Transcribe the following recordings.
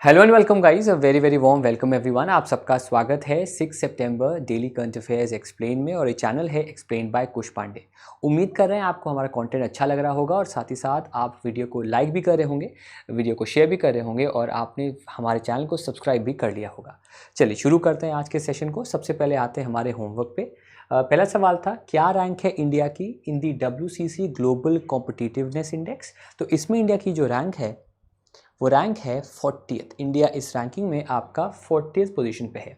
Hello and welcome guys, a very very warm welcome everyone. आप सबका स्वागत है 6 सितंबर डेली करंट अफेयर्स एक्सप्लेन में, और ये चैनल है एक्सप्लेन बाय कुश पांडे। उम्मीद कर रहे हैं आपको हमारा कंटेंट अच्छा लग रहा होगा और साथ ही साथ आप वीडियो को लाइक भी कर रहे होंगे, वीडियो को शेयर भी कर रहे होंगे और आपने हमारे चैनल को सब्सक्राइब भी कर लिया होगा। चलिए शुरू करते हैं आज के सेशन को। सबसे पहले आते हैं हमारे होमवर्क पे। पहला सवाल था, क्या रैंक है इंडिया की इन दी WCC ग्लोबल कॉम्पिटिटिवनेस इंडेक्स। तो इसमें इंडिया की जो रैंक है वो रैंक है 40th। इंडिया इस रैंकिंग में आपका 40th पोजीशन पे है।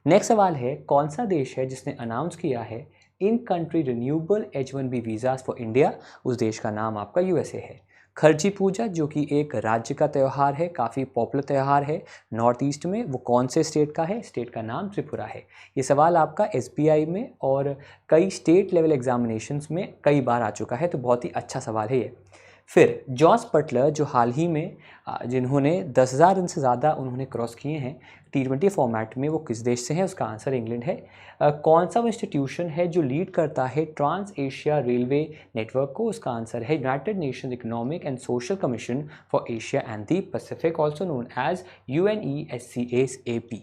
नेक्स्ट सवाल है, कौन सा देश है जिसने अनाउंस किया है in country renewable H1B visas for India. उस देश का नाम आपका USA है। खर्ची पूजा जो कि एक राज्य का त्यौहार है, काफ़ी पॉपुलर त्यौहार है नॉर्थ ईस्ट में, वो कौन से स्टेट का है। स्टेट का नाम त्रिपुरा है। ये सवाल आपका SBI में और कई स्टेट लेवल एग्जामिनेशंस में कई बार आ चुका है, तो बहुत ही अच्छा सवाल है ये। फिर जॉस बटलर जो हाल ही में जिन्होंने 10,000 रन से ज़्यादा उन्होंने क्रॉस किए हैं T20 फॉर्मेट में, वो किस देश से हैं। उसका आंसर इंग्लैंड है। कौन सा वो इंस्टीट्यूशन है जो लीड करता है ट्रांस एशिया रेलवे नेटवर्क को। उसका आंसर है United Nations Economic and Social Commission for Asia and the Pacific, also known as UNESCAP।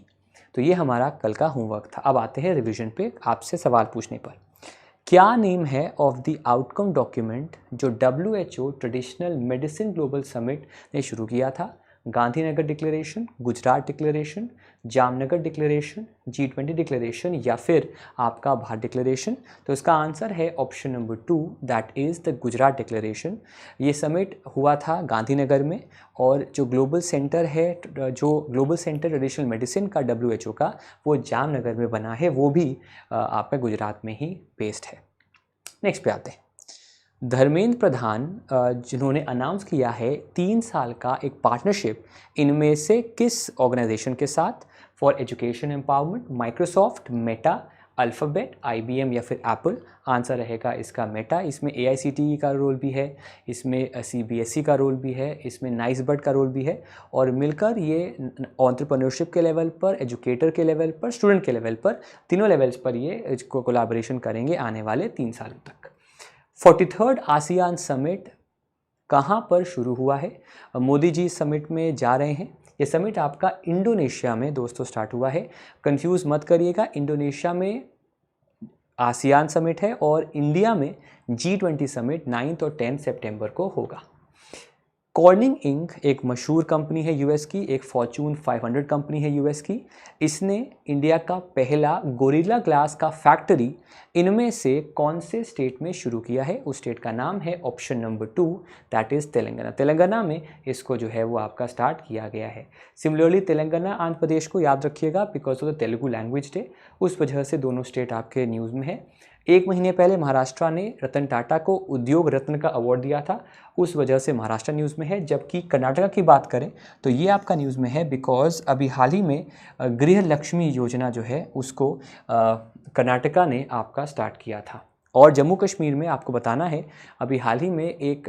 तो ये हमारा कल का होमवर्क था। अब आते हैं रिविजन पे आपसे सवाल पूछने पर। क्या नेम है ऑफ द आउटकम डॉक्यूमेंट जो WHO traditional medicine global summit ने शुरू किया था। Gandhinagar declaration, Gujarat declaration, Jamnagar declaration, G20 declaration या फिर आपका भारत डिक्लेरेशन। तो इसका आंसर है option number 2, that is the Gujarat declaration. ये समिट हुआ था गांधीनगर में, और जो ग्लोबल सेंटर है, जो ग्लोबल सेंटर ट्रेडिशनल मेडिसिन का WHO का, वो जामनगर में बना है, वो भी आपका गुजरात में ही बेस्ड है। नेक्स्ट पे आते हैं। धर्मेंद्र प्रधान जिन्होंने अनाउंस किया है 3 साल का एक पार्टनरशिप, इनमें से किस ऑर्गेनाइजेशन के साथ। For education empowerment, Microsoft, Meta, alphabet, IBM या फिर एप्पल। आंसर रहेगा इसका मेटा। इसमें AICTE का रोल भी है, इसमें CBSE का रोल भी है, इसमें नाइसबर्ड का रोल भी है, और मिलकर ये एंटरप्रेन्योरशिप के लेवल पर, एजुकेटर के लेवल पर, स्टूडेंट के लेवल पर, तीनों लेवल्स पर ये कोलैबोरेशन करेंगे आने वाले 3 सालों तक। 43rd आसियान समिट कहाँ पर शुरू हुआ है। मोदी जी समिट में जा रहे हैं। ये समिट आपका इंडोनेशिया में दोस्तों स्टार्ट हुआ है। कंफ्यूज मत करिएगा, इंडोनेशिया में आसियान समिट है और इंडिया में G20 समिट 9 और 10 सितंबर को होगा। कॉर्निंग इंक एक मशहूर कंपनी है US की, एक फॉर्च्यून 500 कंपनी है US की। इसने इंडिया का पहला गोरिल्ला ग्लास का फैक्ट्री इनमें से कौन से स्टेट में शुरू किया है। उस स्टेट का नाम है option number 2, that is Telangana. Telangana में इसको जो है वो आपका स्टार्ट किया गया है। सिमिलरली तेलंगाना आंध्र प्रदेश को याद रखिएगा because of the Telugu language day, उस वजह से दोनों स्टेट आपके न्यूज़ में है। 1 महीने पहले महाराष्ट्र ने रतन टाटा को उद्योग रत्न का अवार्ड दिया था, उस वजह से महाराष्ट्र न्यूज़ में है। जबकि कर्नाटका की बात करें तो ये आपका न्यूज़ में है बिकॉज अभी हाल ही में गृह लक्ष्मी योजना जो है उसको कर्नाटका ने आपका स्टार्ट किया था। और जम्मू कश्मीर में आपको बताना है, अभी हाल ही में एक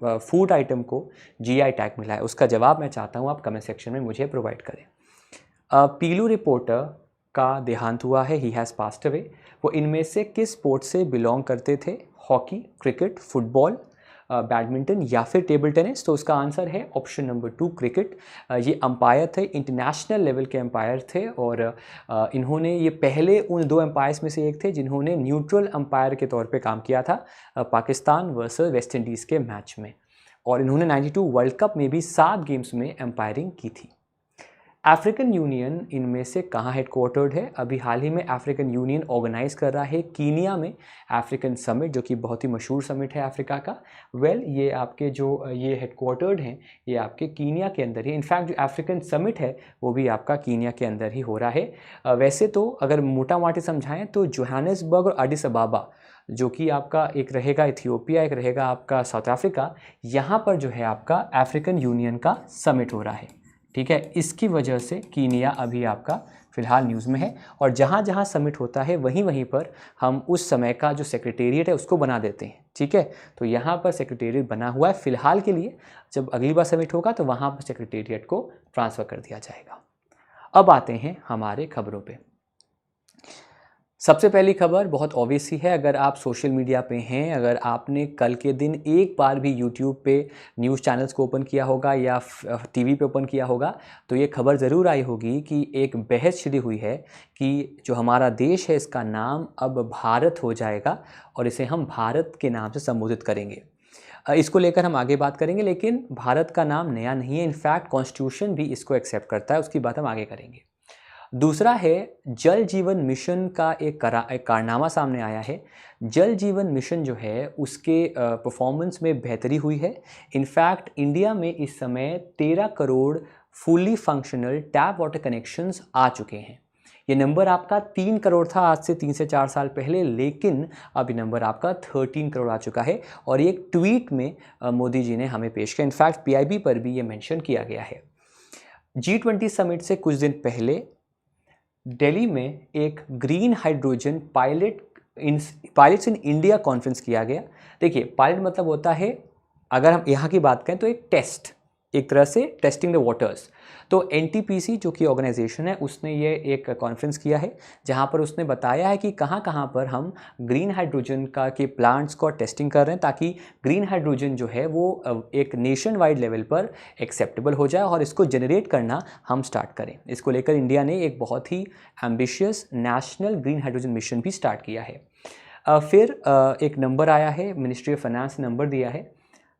फूड आइटम को GI टैग मिला है। उसका जवाब मैं चाहता हूँ आप कमेंट सेक्शन में मुझे प्रोवाइड करें। पीलू रिपोर्टर का देहांत हुआ है, ही हैज़ पास्ड अवे। वो इनमें से किस स्पोर्ट से बिलोंग करते थे। हॉकी, क्रिकेट, फुटबॉल, बैडमिंटन या फिर टेबल टेनिस। तो उसका आंसर है ऑप्शन नंबर 2, क्रिकेट। ये अंपायर थे, इंटरनेशनल लेवल के अंपायर थे, और इन्होंने ये पहले उन 2 अंपायर्स में से एक थे जिन्होंने न्यूट्रल अंपायर के तौर पे काम किया था पाकिस्तान वर्सेस वेस्ट इंडीज़ के मैच में, और इन्होंने 92 वर्ल्ड कप में भी 7 गेम्स में अंपायरिंग की थी। अफ्रीकन यूनियन इनमें से कहाँ हेडक्वार्टर्ड है। अभी हाल ही में अफ्रीकन यूनियन ऑर्गेनाइज कर रहा है कीनिया में अफ्रीकन समिट, जो कि बहुत ही मशहूर समिट है अफ्रीका का। ये आपके जो ये हेडक्वार्टर्ड हैं, ये आपके कीनिया के अंदर ही। इनफैक्ट जो अफ्रीकन समिट है वो भी आपका कीनिया के अंदर ही हो रहा है। वैसे तो अगर मोटा मोटी समझाएं तो जोहानिसबर्ग और एडिस अबाबा, जो कि आपका एक रहेगा इथियोपिया, एक रहेगा आपका साउथ अफ्रीका, यहाँ पर जो है आपका अफ्रीकन यूनियन का समिट हो रहा है। ठीक है, इसकी वजह से कीनिया अभी आपका फ़िलहाल न्यूज़ में है, और जहाँ जहाँ समिट होता है वहीं वहीं पर हम उस समय का जो सेक्रेटेरिएट है उसको बना देते हैं। ठीक है, तो यहाँ पर सेक्रेटेरिएट बना हुआ है फ़िलहाल के लिए। जब अगली बार समिट होगा तो वहाँ पर सेक्रेटेरिएट को ट्रांसफ़र कर दिया जाएगा। अब आते हैं हमारे खबरों पे। सबसे पहली खबर बहुत ऑब्वियस ही है। अगर आप सोशल मीडिया पे हैं, अगर आपने कल के दिन एक बार भी यूट्यूब पे न्यूज़ चैनल्स को ओपन किया होगा या टीवी पे ओपन किया होगा, तो ये खबर ज़रूर आई होगी कि एक बहस छिड़ी हुई है कि जो हमारा देश है इसका नाम अब भारत हो जाएगा और इसे हम भारत के नाम से संबोधित करेंगे। इसको लेकर हम आगे बात करेंगे, लेकिन भारत का नाम नया नहीं है। इनफैक्ट कॉन्स्टिट्यूशन भी इसको एक्सेप्ट करता है, उसकी बात हम आगे करेंगे। दूसरा है जल जीवन मिशन का एक कारनामा सामने आया है। जल जीवन मिशन जो है उसके परफॉर्मेंस में बेहतरी हुई है। इनफैक्ट इंडिया में इस समय 13 crore fully functional tap water connections आ चुके हैं। ये नंबर आपका 3 करोड़ था आज से 3 से 4 साल पहले, लेकिन अब ये नंबर आपका 13 करोड़ आ चुका है और ये एक ट्वीट में मोदी जी ने हमें पेश किया। इनफैक्ट पीआईबी पर भी ये मेंशन किया गया है। G20 समिट से कुछ दिन पहले दिल्ली में एक green hydrogen pilots in India conference किया गया। देखिए, पायलट मतलब होता है, अगर हम यहाँ की बात करें तो एक टेस्ट, एक तरह से टेस्टिंग द वाटर्स। तो एनटीपीसी जो कि ऑर्गेनाइजेशन है उसने ये एक कॉन्फ्रेंस किया है जहाँ पर उसने बताया है कि कहाँ कहाँ पर हम ग्रीन हाइड्रोजन का के प्लांट्स को टेस्टिंग कर रहे हैं ताकि ग्रीन हाइड्रोजन जो है वो एक नेशन वाइड लेवल पर एक्सेप्टेबल हो जाए और इसको जनरेट करना हम स्टार्ट करें। इसको लेकर इंडिया ने एक बहुत ही ambitious national green hydrogen mission भी स्टार्ट किया है। फिर एक नंबर आया है, मिनिस्ट्री ऑफ फाइनेंस ने नंबर दिया है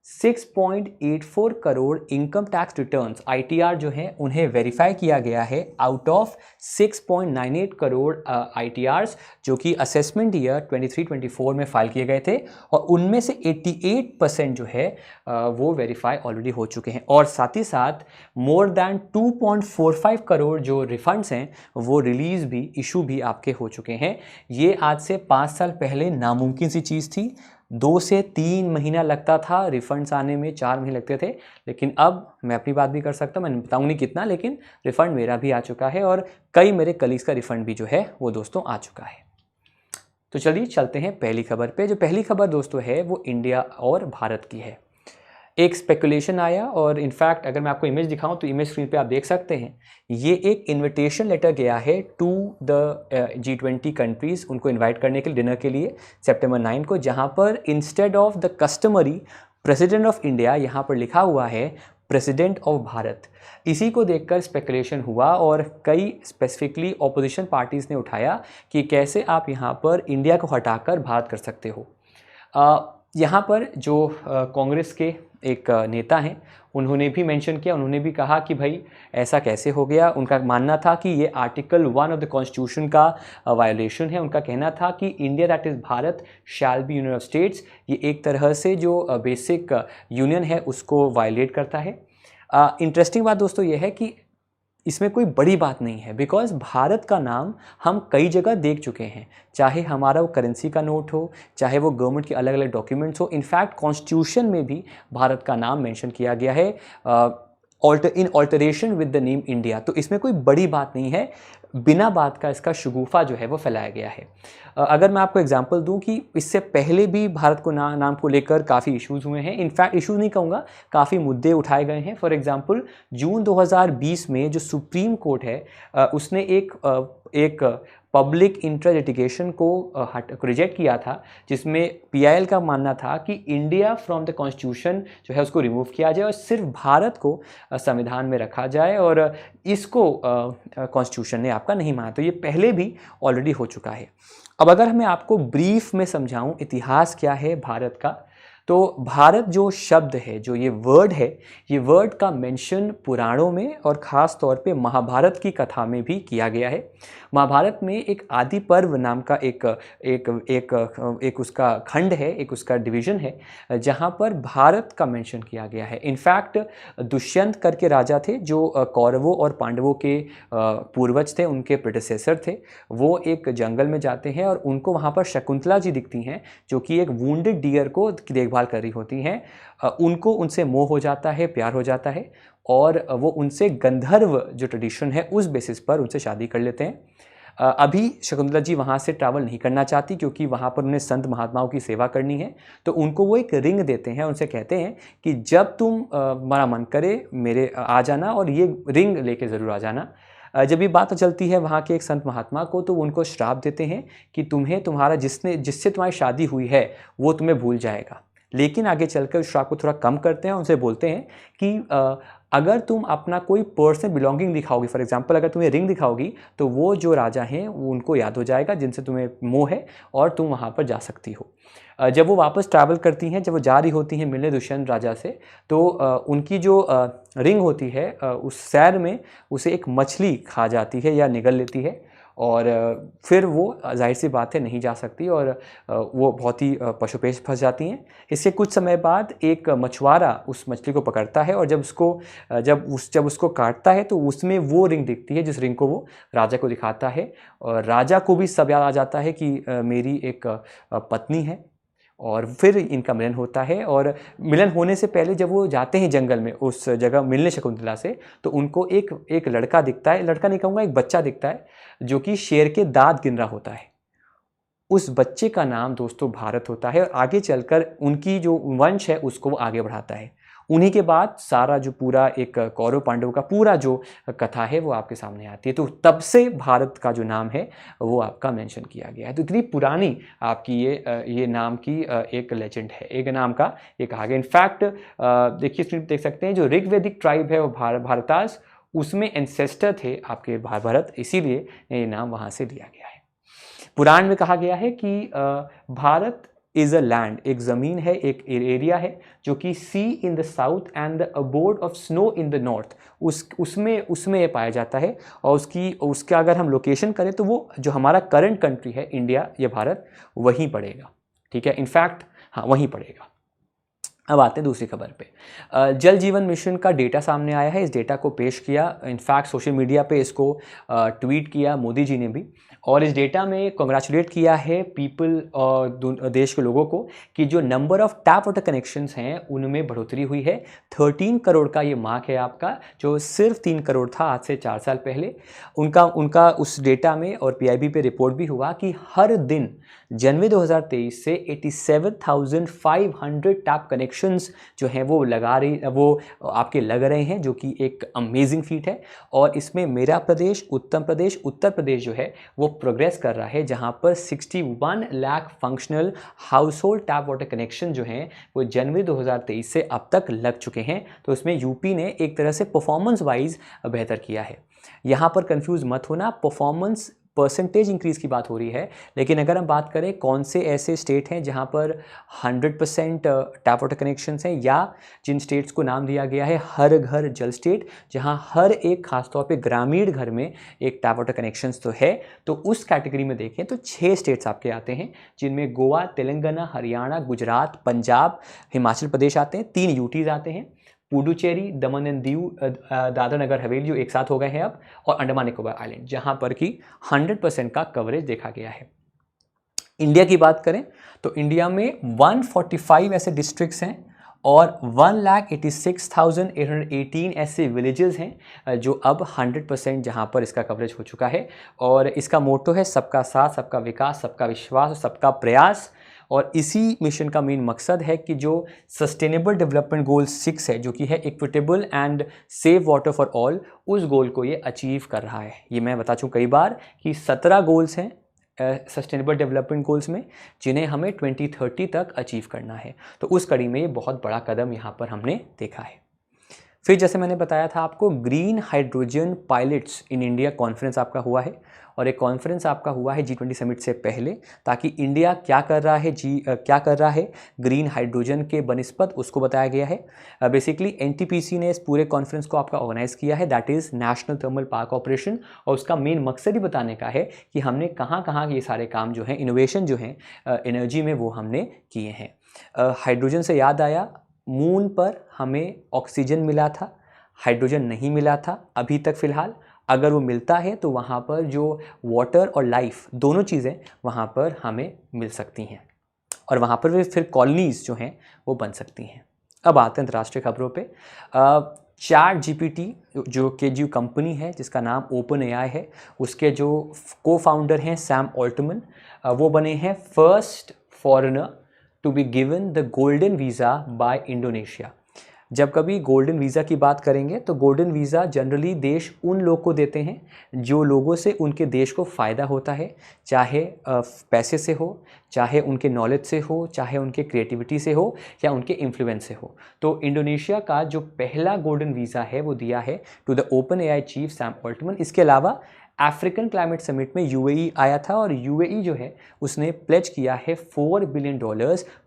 6.84 crore income tax returns ITR जो हैं उन्हें वेरीफाई किया गया है आउट ऑफ 6.98 करोड़ आईटीआर्स जो कि असेसमेंट ईयर 23-24 में फाइल किए गए थे और उनमें से 88% जो है वो वेरीफाई ऑलरेडी हो चुके हैं। और साथ ही साथ मोर दैन 2.45 करोड़ जो रिफंड्स हैं वो रिलीज भी, इशू भी आपके हो चुके हैं। ये आज से 5 साल पहले नामुमकिन सी चीज़ थी। 2 से 3 महीना लगता था रिफंड्स आने में, 4 महीने लगते थे, लेकिन अब मैं अपनी बात भी कर सकता हूँ, मैं बताऊँ नहीं कितना, लेकिन रिफ़ंड मेरा भी आ चुका है और कई मेरे कलीग्स का रिफ़ंड भी जो है वो दोस्तों आ चुका है। तो चलिए चलते हैं पहली खबर पे। जो पहली खबर दोस्तों है वो इंडिया और भारत की है। एक स्पेकुलेशन आया और इनफैक्ट अगर मैं आपको इमेज दिखाऊं तो इमेज स्क्रीन पे आप देख सकते हैं, ये एक इनविटेशन लेटर गया है टू द G20 कंट्रीज़, उनको इनवाइट करने के लिए डिनर के लिए सितंबर 9 को, जहां पर instead of the customary president of India यहाँ पर लिखा हुआ है प्रेसिडेंट ऑफ भारत। इसी को देखकर स्पेकुलेशन हुआ और कई स्पेसिफिकली ऑपोजिशन पार्टीज़ ने उठाया कि कैसे आप यहाँ पर इंडिया को हटाकर भारत कर सकते हो। यहाँ पर जो कांग्रेस के एक नेता हैं उन्होंने भी मेंशन किया, उन्होंने भी कहा कि भाई ऐसा कैसे हो गया। उनका मानना था कि ये आर्टिकल 1 ऑफ द कॉन्स्टिट्यूशन का वायोलेशन है। उनका कहना था कि India that is Bharat shall be union of states, ये एक तरह से जो बेसिक यूनियन है उसको वायलेट करता है। इंटरेस्टिंग बात दोस्तों ये है कि इसमें कोई बड़ी बात नहीं है, बिकॉज भारत का नाम हम कई जगह देख चुके हैं, चाहे हमारा वो करेंसी का नोट हो, चाहे वो गवर्नमेंट के अलग अलग डॉक्यूमेंट्स हो। इनफैक्ट कॉन्स्टिट्यूशन में भी भारत का नाम मेंशन किया गया है in alteration with the name India. तो इसमें कोई बड़ी बात नहीं है, बिना बात का इसका शगुफा जो है वो फैलाया गया है। अगर मैं आपको एग्जांपल दूं कि इससे पहले भी भारत को नाम को लेकर काफ़ी इश्यूज़ हुए हैं। इनफैक्ट इश्यूज़ नहीं कहूँगा, काफ़ी मुद्दे उठाए गए हैं। फॉर एग्जांपल जून 2020 में जो सुप्रीम कोर्ट है उसने एक पब्लिक इंटरेस्ट लिटिगेशन को रिजेक्ट किया था, जिसमें पीआईएल का मानना था कि इंडिया फ्रॉम द कॉन्स्टिट्यूशन जो है उसको रिमूव किया जाए और सिर्फ भारत को संविधान में रखा जाए, और इसको कॉन्स्टिट्यूशन ने आपका नहीं माना। तो ये पहले भी ऑलरेडी हो चुका है। अब अगर मैं आपको ब्रीफ में समझाऊं इतिहास क्या है भारत का, तो भारत जो शब्द है, जो ये वर्ड है, ये वर्ड का मेंशन पुराणों में और ख़ास तौर पे महाभारत की कथा में भी किया गया है। महाभारत में एक आदि पर्व नाम का एक उसका खंड है, एक उसका डिवीज़न है, जहाँ पर भारत का मेंशन किया गया है। इनफैक्ट दुष्यंत करके राजा थे जो कौरवों और पांडवों के पूर्वज थे, उनके प्रेडेसेसर थे। वो एक जंगल में जाते हैं और उनको वहाँ पर शकुंतला जी दिखती हैं जो कि एक वुंडेड डियर को देखभाल कर रही होती हैं। उनको उनसे मोह हो जाता है, प्यार हो जाता है और वो उनसे गंधर्व जो ट्रेडिशन है उस बेसिस पर उनसे शादी कर लेते हैं। अभी शकुंतला जी वहाँ से ट्रैवल नहीं करना चाहती क्योंकि वहाँ पर उन्हें संत महात्माओं की सेवा करनी है। तो उनको वो एक रिंग देते हैं, उनसे कहते हैं कि जब तुम्हारा मन करे मेरे आ जाना और ये रिंग लेके ज़रूर आ जाना। जब ये बात चलती है वहाँ के एक संत महात्मा को, तो उनको श्राप देते हैं कि तुम्हें तुम्हारा जिससे तुम्हारी शादी हुई है वो तुम्हें भूल जाएगा। लेकिन आगे चलकर उस श्राप को थोड़ा कम करते हैं, उनसे बोलते हैं कि अगर तुम अपना कोई पर्सनल बिलोंगिंग दिखाओगी, फॉर एग्जांपल अगर तुम्हें रिंग दिखाओगी, तो वो जो राजा हैं वो उनको याद हो जाएगा जिनसे तुम्हें मोह है, और तुम वहाँ पर जा सकती हो। जब वो वापस ट्रैवल करती हैं, जब वो जा रही होती हैं मिलने दुष्यंत राजा से, तो उनकी जो रिंग होती है उस सैर में उसे एक मछली खा जाती है या निगल लेती है, और फिर वो जाहिर सी बात है नहीं जा सकती, और वो बहुत ही पशुपेश फंस जाती हैं। इससे कुछ समय बाद एक मछुआरा उस मछली को पकड़ता है, और जब उसको काटता है तो उसमें वो रिंग दिखती है जिस रिंग को वो राजा को दिखाता है, और राजा को भी सब याद आ जाता है कि मेरी एक पत्नी है। और फिर इनका मिलन होता है, और मिलन होने से पहले जब वो जाते हैं जंगल में उस जगह मिलने शकुंतला से, तो उनको एक लड़का दिखता है, लड़का नहीं कहूँगा, एक बच्चा दिखता है जो कि शेर के दांत गिन रहा होता है। उस बच्चे का नाम दोस्तों भारत होता है, और आगे चलकर उनकी जो वंश है उसको वो आगे बढ़ाता है। उन्हीं के बाद सारा जो पूरा एक कौरव पांडव का पूरा जो कथा है वो आपके सामने आती है। तो तब से भारत का जो नाम है वो आपका मेंशन किया गया है। तो इतनी पुरानी आपकी ये नाम की एक लेजेंड है, एक नाम का एक आगे। इनफैक्ट देखिए स्क्रीन देख सकते हैं, जो ऋग्वैदिक ट्राइब है वो भारतास, उसमें एंसेस्टर थे आपके भारत, इसीलिए ये नाम वहाँ से लिया गया है। पुराण में कहा गया है कि भारत इज अ लैंड, एक ज़मीन है, एक एरिया है जो कि sea in the south and the abode of snow in the north, उसमें ये पाया जाता है। और उसका अगर हम लोकेशन करें तो वो जो हमारा करंट कंट्री है इंडिया या भारत, वहीं पड़ेगा। ठीक है, इनफैक्ट हाँ वहीं पड़ेगा। अब आते हैं दूसरी खबर पे। जल जीवन मिशन का डेटा सामने आया है, इस डेटा को पेश किया, इनफैक्ट सोशल मीडिया पे इसको ट्वीट किया मोदी जी ने भी, और इस डेटा में कॉन्ग्रेचुलेट किया है पीपल और देश के लोगों को कि जो number of tap water connections हैं उनमें बढ़ोतरी हुई है। 13 करोड़ का ये मार्क है आपका, जो सिर्फ 3 करोड़ था आज से 4 साल पहले। उनका उस डेटा में और पीआईबी पे रिपोर्ट भी हुआ कि हर दिन जनवरी 2023 से 87,500 टैप कनेक्शंस जो हैं वो आपके लग रहे हैं, जो कि एक अमेजिंग फीट है। और इसमें मेरा प्रदेश, उत्तर प्रदेश जो है वो प्रोग्रेस कर रहा है, जहां पर 61 lakh functional house hold tap water connection जो हैं वो जनवरी 2023 से अब तक लग चुके हैं। तो इसमें यूपी ने एक तरह से परफॉर्मेंस वाइज बेहतर किया है। यहाँ पर कंफ्यूज मत होना, परफॉर्मेंस परसेंटेज इंक्रीज की बात हो रही है, लेकिन अगर हम बात करें कौन से ऐसे स्टेट हैं जहां पर 100% टैप वाटर कनेक्शंस हैं, या जिन स्टेट्स को नाम दिया गया है हर घर जल स्टेट, जहां हर एक खासतौर पे ग्रामीण घर में एक टैप वाटर कनेक्शंस तो है, तो उस कैटेगरी में देखें तो 6 स्टेट्स आपके आते हैं, जिनमें गोवा, तेलंगाना, हरियाणा, गुजरात, पंजाब, हिमाचल प्रदेश आते हैं, 3 यूटीज आते हैं, पुडुचेरी, दमन एंड दीव, दादरा नगर हवेली जो एक साथ हो गए हैं अब, और अंडमान निकोबार आइलैंड, जहां पर कि 100% का कवरेज देखा गया है। इंडिया की बात करें तो इंडिया में 145 ऐसे डिस्ट्रिक्ट्स हैं और 1,86,818 ऐसे विलेजेस हैं जो अब 100% जहां पर इसका कवरेज हो चुका है। और इसका मोटो है सबका साथ, सबका विकास, सबका विश्वास और सबका प्रयास। और इसी मिशन का मेन मकसद है कि जो सस्टेनेबल डेवलपमेंट गोल 6 है, जो कि है equitable and safe water for all, उस गोल को ये अचीव कर रहा है। ये मैं बता चुका कई बार कि 17 गोल्स हैं सस्टेनेबल डेवलपमेंट गोल्स में, जिन्हें हमें 2030 तक अचीव करना है। तो उस कड़ी में ये बहुत बड़ा कदम यहाँ पर हमने देखा है। फिर जैसे मैंने बताया था आपको, green hydrogen pilots in India conference आपका हुआ है, और एक कॉन्फ्रेंस आपका हुआ है G20 समिट से पहले, ताकि इंडिया क्या कर रहा है ग्रीन हाइड्रोजन के बनिस्पत उसको बताया गया है। बेसिकली एनटीपीसी ने इस पूरे कॉन्फ्रेंस को आपका ऑर्गेनाइज किया है, that is national thermal power corporation, और उसका मेन मकसद ही बताने का है कि हमने कहाँ कहाँ ये सारे काम जो हैं, इनोवेशन जो हैं एनर्जी में, वो हमने किए हैं। हाइड्रोजन से याद आया, मून पर हमें ऑक्सीजन मिला था, हाइड्रोजन नहीं मिला था अभी तक फ़िलहाल। अगर वो मिलता है तो वहाँ पर जो वाटर और लाइफ दोनों चीज़ें वहाँ पर हमें मिल सकती हैं, और वहाँ पर वे फिर कॉलोनीज़ जो हैं वो बन सकती हैं। अब आते हैं अंतर्राष्ट्रीय खबरों पे। ChatGPT जो कंपनी है जिसका नाम OpenAI है, उसके जो को फाउंडर हैं सैम ऑल्टमन, वो बने हैं first foreigner to be given the golden visa by Indonesia. जब कभी गोल्डन वीज़ा की बात करेंगे तो गोल्डन वीज़ा जनरली देश उन लोग को देते हैं जो लोगों से उनके देश को फ़ायदा होता है, चाहे पैसे से हो, चाहे उनके नॉलेज से हो, चाहे उनके क्रिएटिविटी से हो या उनके इन्फ्लुएंस से हो। तो इंडोनेशिया का जो पहला गोल्डन वीज़ा है वो दिया है to the Open AI chief Sam Altman. इसके अलावा अफ्रीकन क्लाइमेट समिट में यूएई आया था और यूएई जो है उसने प्लेज किया है $4 billion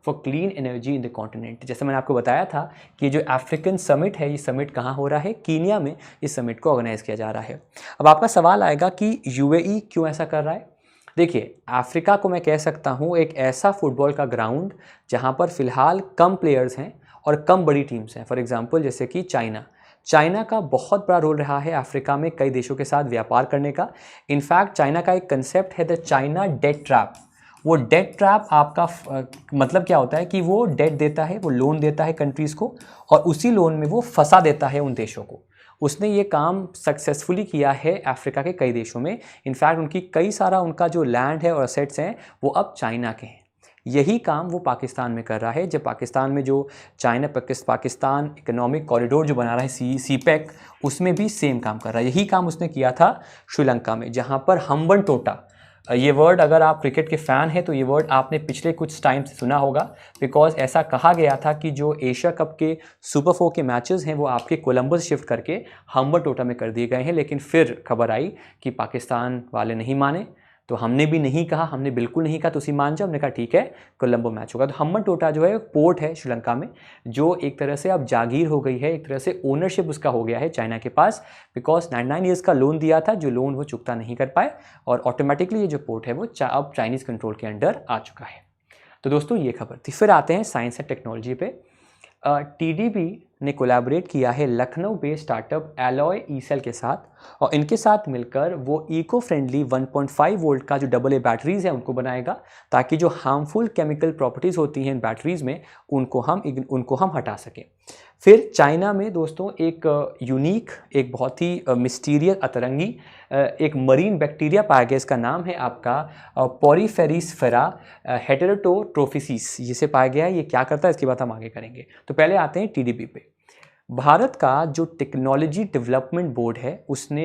for clean energy in the continent. जैसे मैंने आपको बताया था कि जो अफ्रीकन समिट है, ये समिट कहाँ हो रहा है? कीनिया में इस समिट को ऑर्गेनाइज किया जा रहा है। अब आपका सवाल आएगा कि यूएई क्यों ऐसा कर रहा है? देखिए, अफ्रीका को मैं कह सकता हूँ एक ऐसा फुटबॉल का ग्राउंड जहाँ पर फ़िलहाल कम प्लेयर्स हैं और कम बड़ी टीम्स हैं। फॉर एग्जांपल जैसे कि चाइना का बहुत बड़ा रोल रहा है अफ्रीका में कई देशों के साथ व्यापार करने का। इनफैक्ट चाइना का एक कंसेप्ट है द चाइना डेट ट्रैप। वो डेट ट्रैप आपका मतलब क्या होता है कि वो डेट देता है, वो लोन देता है कंट्रीज़ को और उसी लोन में वो फंसा देता है उन देशों को। उसने ये काम सक्सेसफुली किया है अफ्रीका के कई देशों में। इनफैक्ट उनकी कई सारा उनका जो लैंड है और असेट्स हैं वो अब चाइना के हैं। यही काम वो पाकिस्तान में कर रहा है। जब पाकिस्तान में जो चाइना पाकिस्तान इकोनॉमिक कॉरिडोर जो बना रहा है सीपेक, उसमें भी सेम काम कर रहा है। यही काम उसने किया था श्रीलंका में, जहाँ पर हम्बन टोटा, ये वर्ड अगर आप क्रिकेट के फ़ैन हैं तो ये वर्ड आपने पिछले कुछ टाइम से सुना होगा, बिकॉज ऐसा कहा गया था कि जो एशिया कप के सुपर 4 के मैचेस हैं वो आपके कोलंबस शिफ्ट करके हम्बन टोटा में कर दिए गए हैं। लेकिन फिर खबर आई कि पाकिस्तान वाले नहीं माने, तो हमने भी नहीं कहा, हमने बिल्कुल नहीं कहा तो उसी मान जाओ। हमने कहा ठीक है, कोलंबो मैच होगा। तो हम्बन टोटा जो है पोर्ट है श्रीलंका में, जो एक तरह से अब जागीर हो गई है, एक तरह से ओनरशिप उसका हो गया है चाइना के पास, बिकॉज 99 ईयर्स का लोन दिया था, जो लोन वो चुकता नहीं कर पाए और ऑटोमेटिकली ये जो पोर्ट है वो अब चाइनीज़ कंट्रोल के अंडर आ चुका है। तो दोस्तों ये खबर थी। फिर आते हैं साइंस एंड टेक्नोलॉजी पे। टीडीबी ने कोलैबोरेट किया है Lucknow based startup alloy ECIL के साथ और इनके साथ मिलकर वो इको फ्रेंडली 1.5 वोल्ट का जो AA बैटरीज़ है उनको बनाएगा, ताकि जो हार्मफुल केमिकल प्रॉपर्टीज़ होती हैं इन बैटरीज़ में उनको हम हटा सकें। फिर चाइना में दोस्तों एक यूनिक, एक बहुत ही मिस्टीरियस अतरंगी एक मरीन बैक्टीरिया पाया गया। इसका नाम है आपका पोरीफेरीस्फेरा हेटेरोटोट्रोफिसिस, जिसे पाया गया है। ये क्या करता है इसकी बात हम आगे करेंगे। तो पहले आते हैं टीडीपी पे। भारत का जो टेक्नोलॉजी डेवलपमेंट बोर्ड है उसने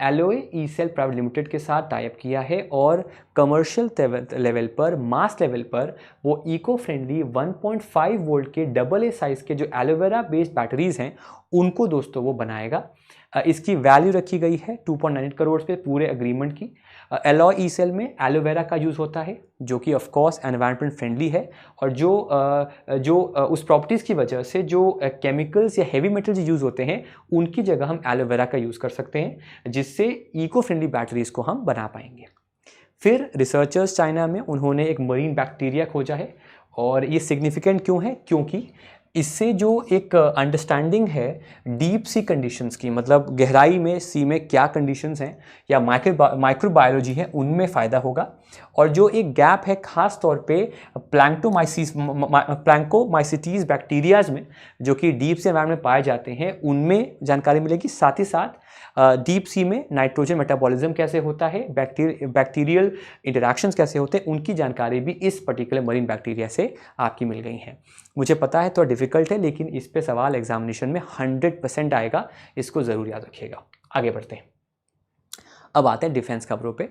एलॉय ईसेल प्राइवेट लिमिटेड के साथ टाइप किया है और कमर्शियल लेवल पर, मास लेवल पर वो इको फ्रेंडली 1.5 वोल्ट के AA साइज़ के जो एलोवेरा बेस्ड बैटरीज़ हैं उनको दोस्तों वो बनाएगा। इसकी वैल्यू रखी गई है 2.98 करोड़ पे पूरे एग्रीमेंट की। एलॉय ईसेल में एलोवेरा का यूज़ होता है जो कि ऑफ कोर्स एनवायरनमेंट फ्रेंडली है और जो उस प्रॉपर्टीज़ की वजह से जो केमिकल्स या हेवी मेटल्स यूज़ होते हैं उनकी जगह हम एलोवेरा का यूज़ कर सकते हैं, जिससे इको फ्रेंडली बैटरीज़ को हम बना पाएंगे। फिर रिसर्चर्स चाइना में उन्होंने एक मरीन बैक्टीरिया खोजा है और ये सिग्निफिकेंट क्यों है? क्योंकि इससे जो एक अंडरस्टैंडिंग है डीप सी कंडीशंस की, मतलब गहराई में सी में क्या कंडीशंस हैं या माइक्रोबायोलॉजी है, उनमें फ़ायदा होगा। और जो एक गैप है ख़ास तौर पे प्लैंकोमाइसिटीज़ बैक्टीरियाज में, जो कि डीप सी एनवायरनमेंट में पाए जाते हैं, उनमें जानकारी मिलेगी। साथ ही साथ डीप सी में नाइट्रोजन मेटाबॉलिज्म कैसे होता है, बैक्टीरियल इंटरैक्शंस कैसे होते हैं, उनकी जानकारी भी इस पर्टिकुलर मरीन बैक्टीरिया से आपकी मिल गई है। मुझे पता है थोड़ा डिफिकल्ट है, लेकिन इस पे सवाल एग्जामिनेशन में 100% आएगा, इसको ज़रूर याद रखिएगा। आगे बढ़ते हैं। अब आते हैं डिफेंस खबरों पे।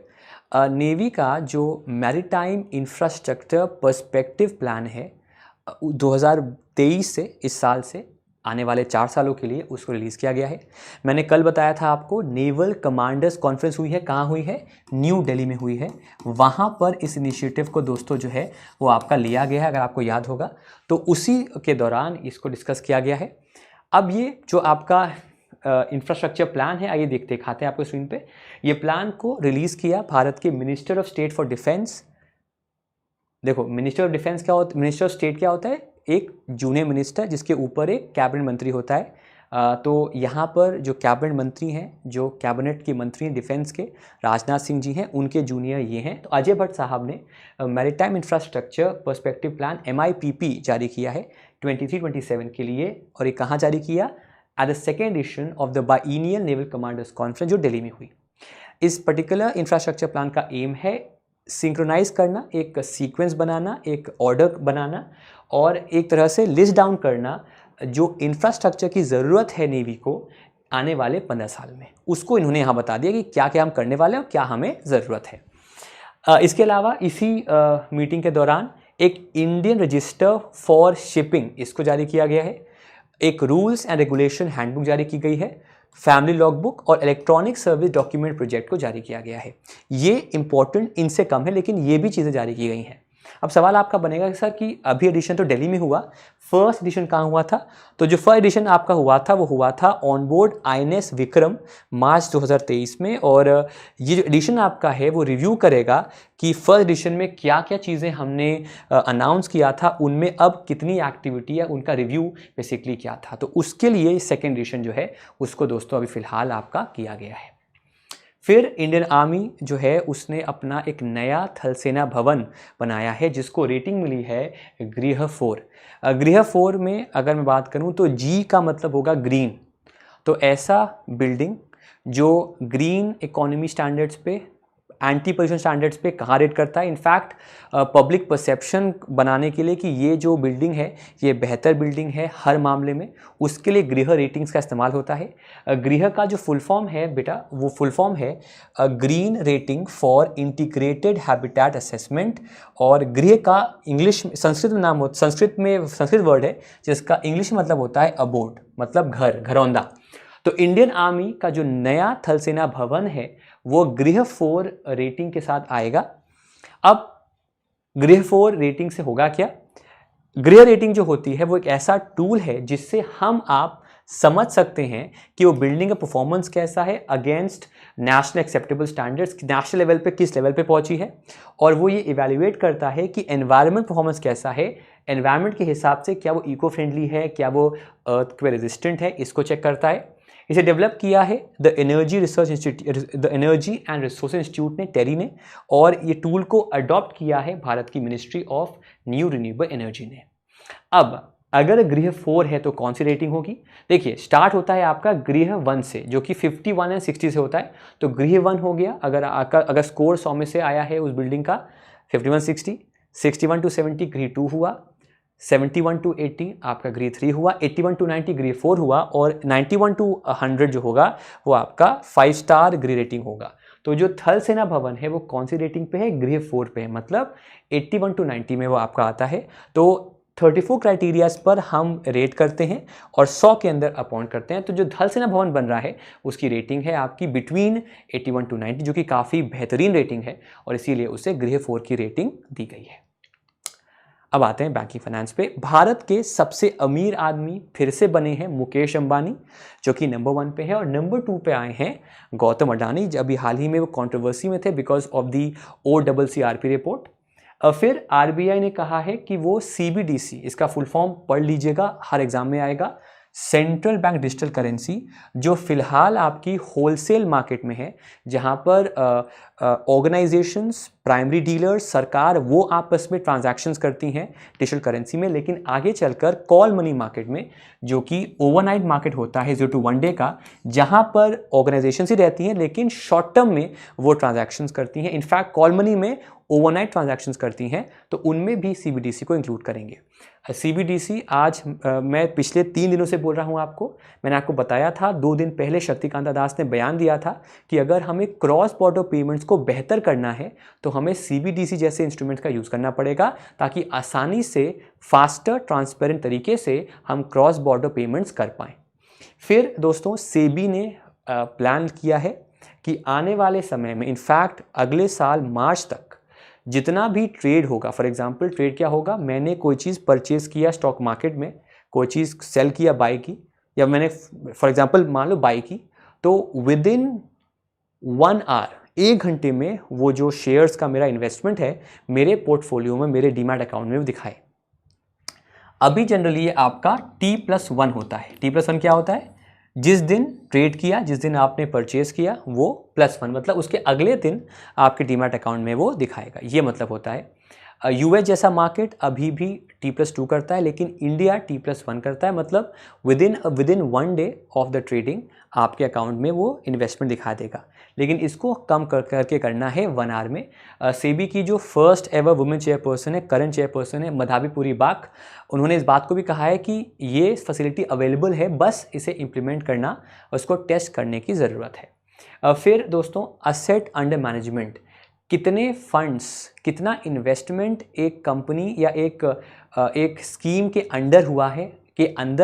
नेवी का जो मैरीटाइम इंफ्रास्ट्रक्चर पर्सपेक्टिव प्लान है 2023 से इस साल से आने वाले 4 सालों के लिए उसको रिलीज़ किया गया है। मैंने कल बताया था आपको नेवल कमांडर्स कॉन्फ्रेंस हुई है। कहाँ हुई है? न्यू दिल्ली में हुई है। वहाँ पर इस इनिशिएटिव को दोस्तों जो है वो आपका लिया गया है, अगर आपको याद होगा तो उसी के दौरान इसको डिस्कस किया गया है। अब ये जो आपका इंफ्रास्ट्रक्चर प्लान है, आइए दिखाते हैं आपको स्क्रीन पे। ये प्लान को रिलीज़ किया भारत के minister of state for defence. देखो, मिनिस्टर ऑफ डिफेंस क्या होता है, मिनिस्टर ऑफ स्टेट क्या होता है? एक जूनियर मिनिस्टर जिसके ऊपर एक कैबिनेट मंत्री होता है। तो यहाँ पर जो कैबिनेट मंत्री हैं, जो कैबिनेट के मंत्री हैं डिफेंस के, राजनाथ सिंह जी हैं, उनके जूनियर ये हैं। तो अजय भट्ट साहब ने maritime infrastructure perspective plan MIPP जारी किया है 23-27 के लिए। और ये कहाँ जारी किया? At the second edition of the biennial naval commanders conference जो दिल्ली में हुई। इस पर्टिकुलर इंफ्रास्ट्रक्चर प्लान का एम है सिंक्रोनाइज करना, एक सीक्वेंस बनाना, एक ऑर्डर बनाना और एक तरह से लिस्ट डाउन करना जो इंफ्रास्ट्रक्चर की ज़रूरत है नेवी को आने वाले 15 साल में, उसको इन्होंने यहाँ बता दिया कि क्या क्या हम करने वाले हैं और क्या हमें ज़रूरत है। इसके अलावा इसी मीटिंग के दौरान एक इंडियन रजिस्टर फॉर शिपिंग इसको जारी किया गया है, एक रूल्स एंड रेगुलेशन हैंडबुक जारी की गई है, फैमिली लॉगबुक और इलेक्ट्रॉनिक सर्विस डॉक्यूमेंट प्रोजेक्ट को जारी किया गया है। ये इंपॉर्टेंट इनसे कम है, लेकिन ये भी चीज़ें जारी की गई हैं। अब सवाल आपका बनेगा कि सर कि अभी एडिशन तो दिल्ली में हुआ, फर्स्ट एडिशन कहाँ हुआ था? तो जो फर्स्ट एडिशन आपका हुआ था वो हुआ था ऑन बोर्ड INS विक्रम मार्च 2023 में। और ये जो एडिशन आपका है वो रिव्यू करेगा कि फर्स्ट एडिशन में क्या क्या चीज़ें हमने अनाउंस किया था, उनमें अब कितनी एक्टिविटी है, उनका रिव्यू बेसिकली क्या था। तो उसके लिए सेकेंड एडिशन जो है उसको दोस्तों अभी फ़िलहाल आपका किया गया है। फिर इंडियन आर्मी जो है उसने अपना एक नया थल सेना भवन बनाया है जिसको रेटिंग मिली है गृह 4। गृह 4 में अगर मैं बात करूं तो जी का मतलब होगा ग्रीन। तो ऐसा बिल्डिंग जो ग्रीन इकोनॉमी स्टैंडर्ड्स पे, एंटी पोल्यूशन स्टैंडर्ड्स पे कहाँ रेट करता है, इनफैक्ट पब्लिक परसेप्शन बनाने के लिए कि ये जो बिल्डिंग है ये बेहतर बिल्डिंग है हर मामले में, उसके लिए गृह रेटिंग्स का इस्तेमाल होता है। गृह का जो फुल फॉर्म है बेटा, वो फुल फॉर्म है green rating for integrated habitat assessment. और गृह का इंग्लिश संस्कृत में नाम होता, संस्कृत वर्ड है जिसका इंग्लिश मतलब होता है अबोर्ड, मतलब घर, घरौंदा। तो इंडियन आर्मी का जो नया थल सेना भवन है वो गृह 4 रेटिंग के साथ आएगा। अब गृह 4 रेटिंग से होगा क्या? गृह रेटिंग जो होती है वो एक ऐसा टूल है जिससे हम आप समझ सकते हैं कि वो बिल्डिंग का परफॉर्मेंस कैसा है against national acceptable standards, national level पे किस लेवल पे पहुंची है। और वो ये इवैल्यूएट करता है कि एनवायरनमेंट परफॉर्मेंस कैसा है, एनवायरनमेंट के हिसाब से क्या वो इको फ्रेंडली है, क्या वो अर्थक्वेक रेजिस्टेंट है, इसको चेक करता है। इसे डेवलप किया है the energy and resource institute ने, टेरी ने, और ये टूल को अडॉप्ट किया है भारत की ministry of new renewable energy ने। अब अगर गृह 4 है तो कौन सी रेटिंग होगी? देखिए स्टार्ट होता है आपका गृह 1 से जो कि 51 एंड 60 से होता है। तो गृह 1 हो गया, अगर स्कोर 100 में से आया है उस बिल्डिंग का 51-60, 61 to 70 गृह 2 हुआ, 71 to 80 आपका गृह 3 हुआ, 81 to 90 गृह 4 हुआ, और 91 to 100 जो होगा वो आपका 5 स्टार गृह रेटिंग होगा। तो जो थल सेना भवन है वो कौन सी रेटिंग पे है? गृह 4 पे है, मतलब 81 to 90 में वो आपका आता है। तो 34 क्राइटेरियाज पर हम रेट करते हैं और 100 के अंदर अपॉइंट करते हैं। तो जो थल सेना भवन बन रहा है उसकी रेटिंग है आपकी बिटवीन 81 to 90, जो कि काफ़ी बेहतरीन रेटिंग है और इसीलिए उसे गृह 4 की रेटिंग दी गई है। अब आते हैं बैंकिंग फाइनेंस पे। भारत के सबसे अमीर आदमी फिर से बने हैं मुकेश अंबानी, जो कि नंबर 1 पे है, और नंबर 2 पे आए हैं गौतम अडानी। अभी हाल ही में वो कंट्रोवर्सी में थे because of the OCCRP report. फिर RBI ने कहा है कि वो CBDC, इसका फुल फॉर्म पढ़ लीजिएगा, हर एग्जाम में आएगा, सेंट्रल बैंक डिजिटल करेंसी, जो फिलहाल आपकी होलसेल मार्केट में है, जहां पर ऑर्गेनाइजेशंस, प्राइमरी डीलर्स, सरकार वो आपस में ट्रांजैक्शंस करती हैं डिजिटल करेंसी में, लेकिन आगे चलकर कॉल मनी मार्केट में, जो कि ओवरनाइट मार्केट होता है 0 to 1 डे का, जहां पर ऑर्गेनाइजेशंस ही रहती हैं लेकिन शॉर्ट टर्म में वो ट्रांजैक्शंस करती हैं। इनफैक्ट कॉल मनी में ओवरनाइट ट्रांजैक्शंस करती हैं, तो उनमें भी CBDC को इंक्लूड करेंगे। CBDC आज मैं पिछले 3 दिनों से बोल रहा हूं आपको, मैंने आपको बताया था 2 दिन पहले शक्तिकांता दास ने बयान दिया था कि अगर हमें क्रॉस बॉर्डर पेमेंट्स को बेहतर करना है तो हमें CBDC जैसे इंस्ट्रूमेंट्स का यूज़ करना पड़ेगा, ताकि आसानी से फास्टर ट्रांसपेरेंट तरीके से हम क्रॉस बॉर्डर पेमेंट्स कर पाएँ। फिर दोस्तों सेबी ने प्लान किया है कि आने वाले समय में, इनफैक्ट अगले साल मार्च तक, जितना भी ट्रेड होगा, फॉर एग्जांपल ट्रेड क्या होगा, मैंने कोई चीज़ परचेज किया स्टॉक मार्केट में, कोई चीज़ सेल किया बाई की, या मैंने फॉर एग्जांपल मान लो बाई की, तो विद इन 1 आवर, 1 घंटे में वो जो शेयर्स का मेरा इन्वेस्टमेंट है मेरे पोर्टफोलियो में, मेरे डीमैट अकाउंट में दिखाए। अभी जनरली ये आपका T+1 होता है। T+1 क्या होता है? जिस दिन ट्रेड किया, जिस दिन आपने परचेज किया, वो +1, मतलब उसके अगले दिन आपके डीमैट अकाउंट में वो दिखाएगा, ये मतलब होता है। यूएस जैसा मार्केट अभी भी T+2 करता है, लेकिन इंडिया T+1 करता है। मतलब within 1 day of the trading आपके अकाउंट में वो इन्वेस्टमेंट दिखा देगा। लेकिन इसको कम करके करना है 1 आवर में। सेबी की जो फर्स्ट एवर वुमेन चेयरपर्सन है, करंट चेयरपर्सन है मधाबी पुरी बाक, उन्होंने इस बात को भी कहा है कि ये फैसिलिटी अवेलेबल है, बस इसे इम्प्लीमेंट करना, उसको टेस्ट करने की ज़रूरत है। फिर दोस्तों, असेट अंडर मैनेजमेंट, कितने फंड्स, कितना इन्वेस्टमेंट एक कंपनी या एक स्कीम के अंदर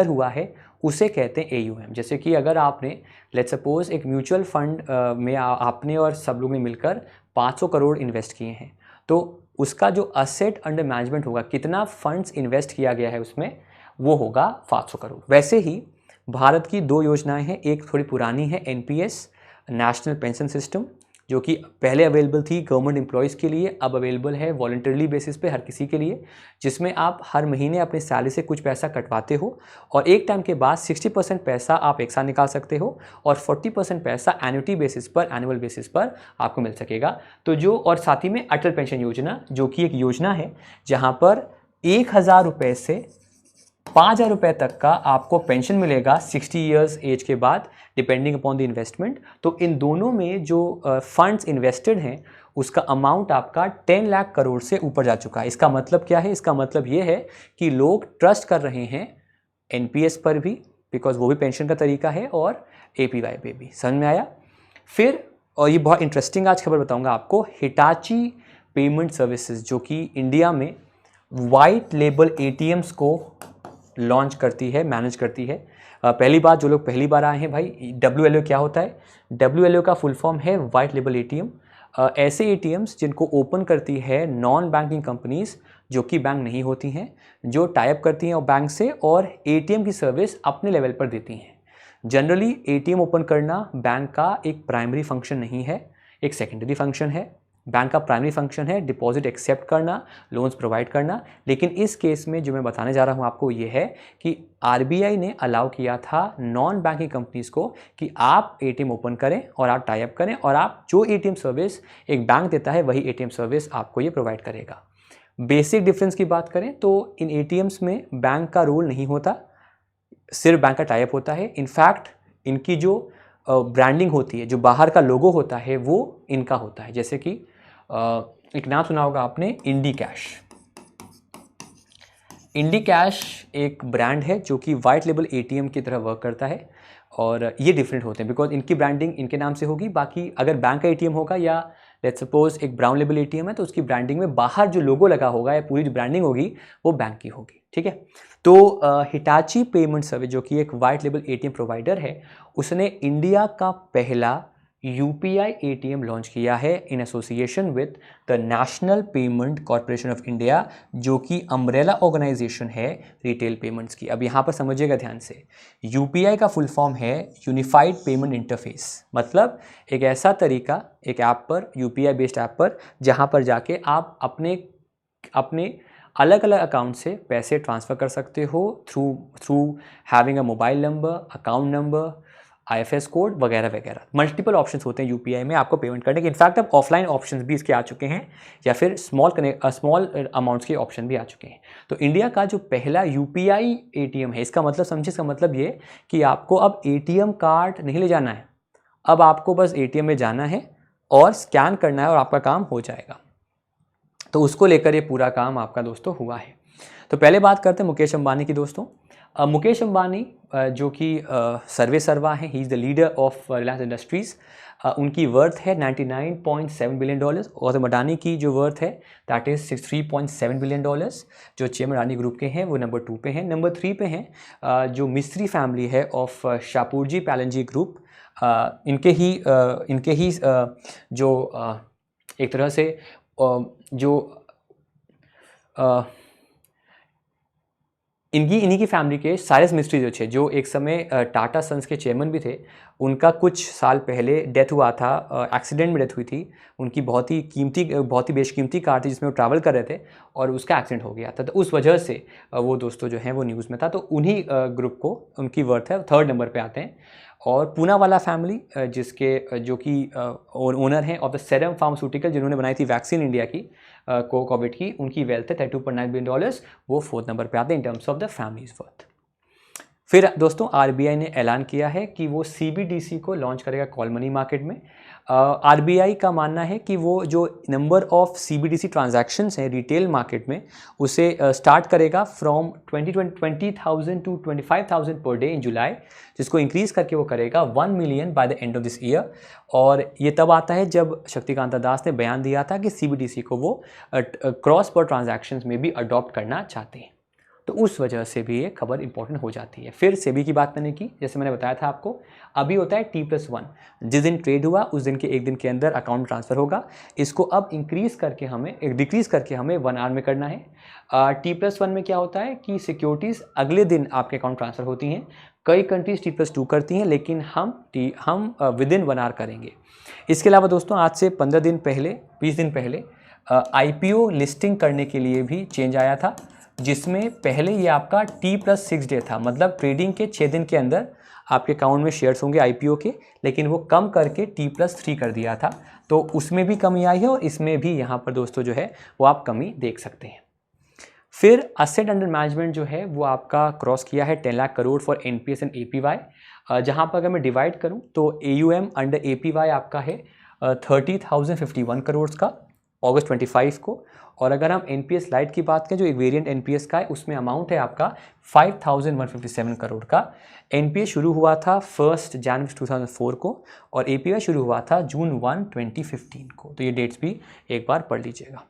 हुआ है उसे कहते हैं AUM। जैसे कि अगर आपने लेट्स सपोज एक म्यूचुअल फंड में आपने और सब लोगों ने मिलकर 500 करोड़ इन्वेस्ट किए हैं, तो उसका जो असेट अंडर मैनेजमेंट होगा, कितना फंड्स इन्वेस्ट किया गया है उसमें, वो होगा 500 करोड़। वैसे ही भारत की 2 योजनाएं हैं, एक थोड़ी पुरानी है NPS नेशनल पेंशन सिस्टम, जो कि पहले अवेलेबल थी गवर्नमेंट एम्प्लॉयज़ के लिए, अब अवेलेबल है वॉलंटरली बेसिस पे हर किसी के लिए, जिसमें आप हर महीने अपने सैलरी से कुछ पैसा कटवाते हो और एक टाइम के बाद 60% पैसा आप एक साथ निकाल सकते हो और 40% पैसा एन्युटी बेसिस पर, एनुअल बेसिस पर आपको मिल सकेगा। तो जो, और साथ ही में अटल पेंशन योजना, जो कि एक योजना है जहाँ पर 1,000 रुपये से 5,000 रुपये तक का आपको पेंशन मिलेगा 60 ईयर्स एज के बाद, डिपेंडिंग अपॉन द इन्वेस्टमेंट। तो इन दोनों में जो फंड्स इन्वेस्टेड हैं उसका अमाउंट आपका 10 लाख करोड़ से ऊपर जा चुका है। इसका मतलब क्या है? इसका मतलब ये है कि लोग ट्रस्ट कर रहे हैं NPS पर भी, बिकॉज वो भी पेंशन का तरीका है, और APY पे भी। समझ में आया? फिर, और ये बहुत इंटरेस्टिंग आज खबर बताऊंगा आपको, हिटाची पेमेंट सर्विसेज, जो कि इंडिया में वाइट लेबल ATMs को लॉन्च करती है, मैनेज करती है। पहली बात, जो लोग पहली बार आए हैं भाई, WLO क्या होता है? WLO का फुल फॉर्म है वाइट लेबल ATM। ऐसे ATMs जिनको ओपन करती है नॉन बैंकिंग कंपनीज, जो कि बैंक नहीं होती हैं, जो टाइप करती हैं बैंक से और ATM की सर्विस अपने लेवल पर देती हैं। जनरली ATM ओपन करना बैंक का एक प्राइमरी फंक्शन नहीं है, एक सेकेंडरी फंक्शन है। बैंक का प्राइमरी फंक्शन है डिपॉजिट एक्सेप्ट करना, लोन्स प्रोवाइड करना। लेकिन इस केस में जो मैं बताने जा रहा हूँ आपको ये है कि RBI ने अलाउ किया था नॉन बैंकिंग कंपनीज को कि आप ATM ओपन करें और आप टाई अप करें, और आप जो ATM सर्विस एक बैंक देता है वही ATM सर्विस आपको ये प्रोवाइड करेगा। बेसिक डिफरेंस की बात करें तो इन ATMs में बैंक का रोल नहीं होता, सिर्फ बैंक का टाई अप होता है। इनफैक्ट इनकी जो ब्रांडिंग होती है, जो बाहर का लोगो होता है, वो इनका होता है। जैसे कि एक नाम सुना होगा आपने, इंडी कैश। इंडी कैश एक ब्रांड है जो कि वाइट लेबल ATM की तरह वर्क करता है, और ये डिफरेंट होते हैं बिकॉज इनकी ब्रांडिंग इनके नाम से होगी। बाकी अगर बैंक का ATM होगा या लेट्स सपोज एक ब्राउन लेबल ATM है, तो उसकी ब्रांडिंग में बाहर जो लोगो लगा होगा या पूरी जो ब्रांडिंग होगी वो बैंक की होगी। ठीक है, तो हिटाची पेमेंट सर्विस, जो कि एक वाइट लेबल ATM प्रोवाइडर है, उसने इंडिया का पहला UPI ATM लॉन्च किया है in association with the national payment corporation of India, जो कि अम्ब्रेला ऑर्गेनाइजेशन है रिटेल पेमेंट्स की। अब यहाँ पर समझिएगा ध्यान से, UPI का फुल फॉर्म है यूनिफाइड पेमेंट इंटरफेस। मतलब एक ऐसा तरीका, एक ऐप पर, UPI बेस्ड ऐप पर, जहाँ पर जाके आप अपने अलग अलग अकाउंट से पैसे ट्रांसफ़र कर सकते हो through having a mobile number, account number, IFS code वगैरह वगैरह। मल्टीपल ऑप्शंस होते हैं UPI में आपको पेमेंट करने के। इनफैक्ट अब ऑफलाइन ऑप्शंस भी इसके आ चुके हैं, या फिर स्मॉल अमाउंट्स के ऑप्शन भी आ चुके हैं। तो इंडिया का जो पहला UPI ATM है, इसका मतलब समझिए, इसका मतलब ये कि आपको अब ATM कार्ड नहीं ले जाना है, अब आपको बस ATM में जाना है और स्कैन करना है और आपका काम हो जाएगा। तो उसको लेकर ये पूरा काम आपका दोस्तों हुआ है। तो पहले बात करते हैं मुकेश अंबानी की दोस्तों। मुकेश अंबानी जो कि सर्वे सर्वा हैं, he is the leader of Reliance industries. उनकी वर्थ है $99.7 बिलियन, और अडानी की जो वर्थ है दैट इज़ $63.7 बिलियन। जो चेयरमैन अडानी ग्रुप के हैं वो नंबर 2 पे हैं। नंबर 3 पे हैं जो मिस्त्री फैमिली है ऑफ शापूरजी पैलेंजी ग्रुप। इनके ही जो एक तरह से जो इन्हीं की फैमिली के साइरस मिस्ट्री जो थे, जो एक समय टाटा सन्स के चेयरमैन भी थे, उनका कुछ साल पहले डेथ हुआ था, एक्सीडेंट में डेथ हुई थी। उनकी बहुत ही बेशकीमती कार थी जिसमें वो ट्रैवल कर रहे थे, और उसका एक्सीडेंट हो गया था। तो उस वजह से वो दोस्तों जो हैं वो न्यूज़ में था। तो उन्हीं ग्रुप को, उनकी वर्थ है 3rd नंबर पे आते हैं। और पूनावाला फैमिली जिसके जो कि ओनर हैं ऑफ द सेरम फार्मास्यूटिकल, जिन्होंने बनाई थी वैक्सीन इंडिया की कोविड की, उनकी वेल्थ है $32.9 बिलियन, वो 4th नंबर पे आते हैं इन terms of the families worth. फिर दोस्तों आरबीआई ने ऐलान किया है कि वो सीबीडीसी को लॉन्च करेगा कॉल मनी मार्केट में। आरबीआई का मानना है कि वो जो नंबर ऑफ सीबीडीसी ट्रांजैक्शंस हैं रिटेल मार्केट में उसे स्टार्ट करेगा from 20,000 to 25,000 per day in जुलाई, जिसको इंक्रीज़ करके वो करेगा 1 million by the end of this year. और ये तब आता है जब शक्तिकांता दास ने बयान दिया था कि सीबीडीसी को वो क्रॉस बोर्ड ट्रांजैक्शंस में भी अडॉप्ट करना चाहते हैं, तो उस वजह से भी ये खबर इंपॉर्टेंट हो जाती है। फिर सेबी की बात मैंने की, जैसे मैंने बताया था आपको, अभी होता है T+1, जिस दिन ट्रेड हुआ उस दिन के एक दिन के अंदर अकाउंट ट्रांसफ़र होगा। इसको अब डिक्रीज़ करके हमें 1 आवर में करना है। T+1 में क्या होता है कि सिक्योरिटीज़ अगले दिन आपके अकाउंट ट्रांसफ़र होती हैं। कई कंट्रीज़ T+2 करती हैं, लेकिन हम विद इन 1 आवर करेंगे। इसके अलावा दोस्तों आज से 15 दिन पहले, 20 दिन पहले IPO लिस्टिंग करने के लिए भी चेंज आया था, जिसमें पहले ये आपका T+6 डे था, मतलब ट्रेडिंग के 6 दिन के अंदर आपके अकाउंट में शेयर्स होंगे IPO के, लेकिन वो कम करके T+3 कर दिया था। तो उसमें भी कमी आई है और इसमें भी यहाँ पर दोस्तों जो है वो आप कमी देख सकते हैं। फिर असेट अंडर मैनेजमेंट जो है वो आपका क्रॉस किया है 10 lakh crore for NPS and APY। जहाँ पर अगर मैं डिवाइड करूँ तो AUM अंडर APY आपका है 30,051 करोड़ का अगस्त 25 को। और अगर हम NPS लाइट की बात करें, जो एक वेरिएंट NPS का है, उसमें अमाउंट है आपका 5,157 करोड़ का। NPS शुरू हुआ था 1 जनवरी 2004 को और APY शुरू हुआ था जून 1, 2015 को। तो ये डेट्स भी एक बार पढ़ लीजिएगा।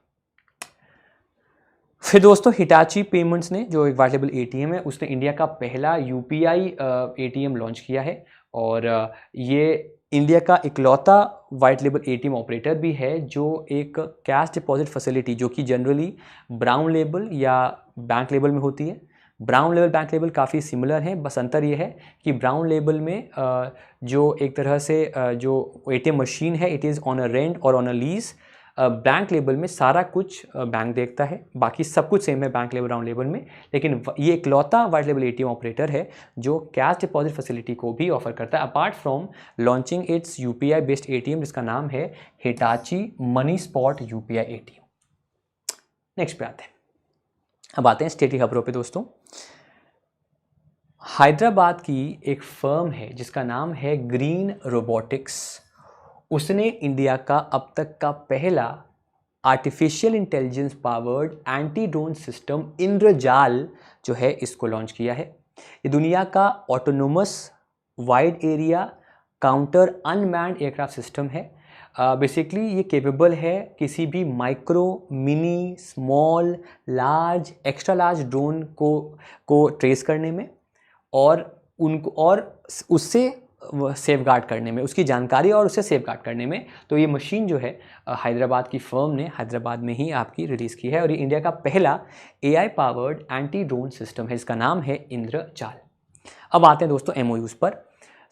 फिर दोस्तों हिटाची पेमेंट्स ने, जो एक वाइट लेबल ATM है, उसने इंडिया का पहला UPI ATM लॉन्च किया है और ये इंडिया का इकलौता वाइट लेबल ATM ऑपरेटर भी है जो एक कैश डिपॉजिट फैसिलिटी, जो कि जनरली ब्राउन लेबल या बैंक लेबल में होती है। ब्राउन लेबल बैंक लेबल काफ़ी सिमिलर हैं, बस अंतर ये है कि ब्राउन लेबल में जो एक तरह से जो ATM मशीन है it is on a rent और ऑन अ लीज। बैंक लेबल में सारा कुछ बैंक देखता है, बाकी सब कुछ सेम है बैंक लेबल ब्राउन लेबल में, लेकिन ये इकलौता वाइट लेबल ATM ऑपरेटर है जो कैश डिपॉजिट फैसिलिटी को भी ऑफर करता है, apart from launching it's UPI based ATM जिसका नाम है Hitachi money spot UPI ATM। Next पे आते हैं, अब आते हैं स्टेट की खबरों पे दोस्तों। हैदराबाद की एक फर्म है जिसका नाम है ग्रीन रोबोटिक्स। उसने इंडिया का अब तक का पहला artificial intelligence powered anti drone system Indrajaal जो है इसको लॉन्च किया है। ये दुनिया का autonomous wide area counter unmanned aircraft system है। बेसिकली ये केपेबल है किसी भी micro, mini, small, large, extra large drone को ट्रेस करने में और उससे सेफ गार्ड करने में, उसकी जानकारी और उसे सेफ गार्ड करने में। तो ये मशीन जो है हैदराबाद की फर्म ने हैदराबाद में ही आपकी रिलीज़ की है और ये इंडिया का पहला AI powered anti drone system है जिसका नाम है इंद्रजाल। अब आते हैं दोस्तों MOUs पर।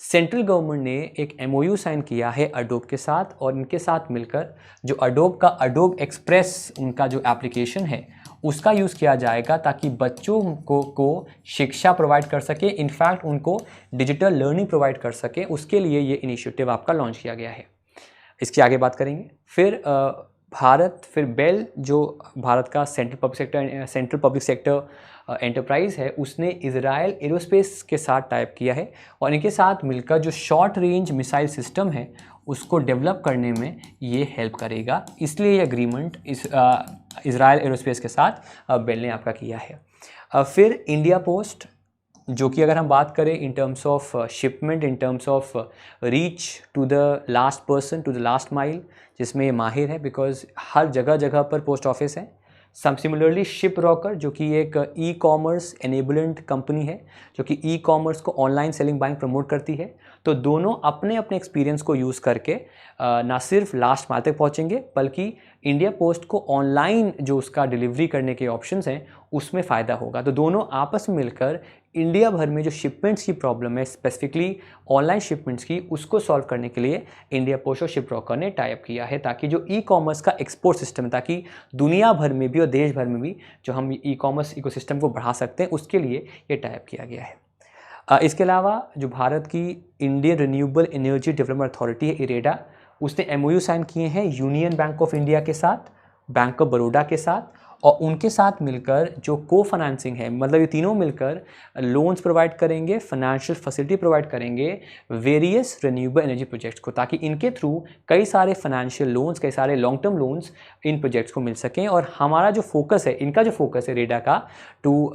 सेंट्रल गवर्नमेंट ने एक MOU साइन किया है अडोब के साथ और इनके साथ मिलकर जो अडोब का अडोब एक्सप्रेस उनका जो एप्लीकेशन है उसका यूज़ किया जाएगा ताकि बच्चों को शिक्षा प्रोवाइड कर सके, इनफैक्ट उनको डिजिटल लर्निंग प्रोवाइड कर सके। उसके लिए ये इनिशिएटिव आपका लॉन्च किया गया है। इसकी आगे बात करेंगे। फिर बेल जो भारत का सेंट्रल पब्लिक सेक्टर एंटरप्राइज है, उसने इजराइल एरोस्पेस के साथ टाइप किया है और इनके साथ मिलकर जो शॉर्ट रेंज मिसाइल सिस्टम है उसको डेवलप करने में ये हेल्प करेगा। इसलिए ये एग्रीमेंट इजराइल एरोस्पेस के साथ बेल ने आपका किया है। फिर इंडिया पोस्ट, जो कि अगर हम बात करें in terms of shipment, in terms of reach to the last person, to the last mile, जिसमें ये माहिर है बिकॉज हर जगह पर पोस्ट ऑफिस है। सिमिलरली शिप रॉकर जो कि एक ई-कॉमर्स एनेबलेंट कंपनी है जो कि ई-कॉमर्स को ऑनलाइन सेलिंग बाइंग प्रमोट करती है। तो दोनों अपने अपने एक्सपीरियंस को यूज़ करके ना सिर्फ लास्ट माइल तक पहुँचेंगे बल्कि इंडिया पोस्ट को ऑनलाइन जो उसका डिलीवरी करने के ऑप्शंस हैं उसमें फ़ायदा होगा। तो दोनों आपस में मिलकर इंडिया भर में जो शिपमेंट्स की प्रॉब्लम है, स्पेसिफिकली ऑनलाइन शिपमेंट्स की, उसको सॉल्व करने के लिए इंडिया पोस्ट और शिप रॉकर ने टाई अप किया है ताकि जो ई-कॉमर्स का एक्सपोर्ट सिस्टम है, ताकि दुनिया भर में भी और देश भर में भी जो हम ई-कॉमर्स इकोसिस्टम को बढ़ा सकते हैं, उसके लिए ये टाई अप किया गया है। इसके अलावा जो भारत की Indian renewable energy development authority है इरेडा, उसने एमओयू साइन किए हैं यूनियन बैंक ऑफ इंडिया के साथ, बैंक ऑफ बड़ौदा के साथ, और उनके साथ मिलकर जो को फाइनेंसिंग है, मतलब ये तीनों मिलकर लोन्स प्रोवाइड करेंगे, फाइनेंशियल फैसिलिटी प्रोवाइड करेंगे वेरियस रिन्यूएबल एनर्जी प्रोजेक्ट्स को, ताकि इनके थ्रू कई सारे फाइनेंशियल लोन्स, कई सारे long term loans in projects को मिल सकें। और हमारा जो फोकस है, इनका जो फोकस है रेडा का, to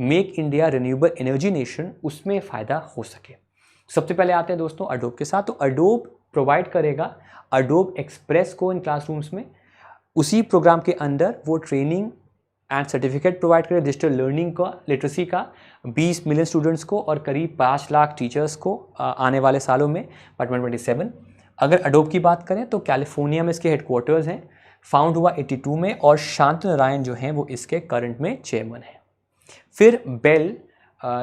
make India renewable energy nation, उसमें फ़ायदा हो सके। सबसे पहले आते हैं दोस्तों अडोब के साथ। तो अडोब प्रोवाइड करेगा अडोब एक्सप्रेस को इन क्लासरूम्स में। उसी प्रोग्राम के अंदर वो ट्रेनिंग एंड सर्टिफिकेट प्रोवाइड करेगा डिजिटल लर्निंग का, लिटरेसी का 20 मिलियन स्टूडेंट्स को और करीब 5 लाख टीचर्स को आने वाले सालों में बाय 2027। अगर अडोब की बात करें तो कैलिफोर्निया में इसके हेडक्वार्टर्स हैं, फाउंड हुआ 82 में, और शांतनु नारायण जो हैं वो इसके करंट में चेयरमैन हैं। फिर बेल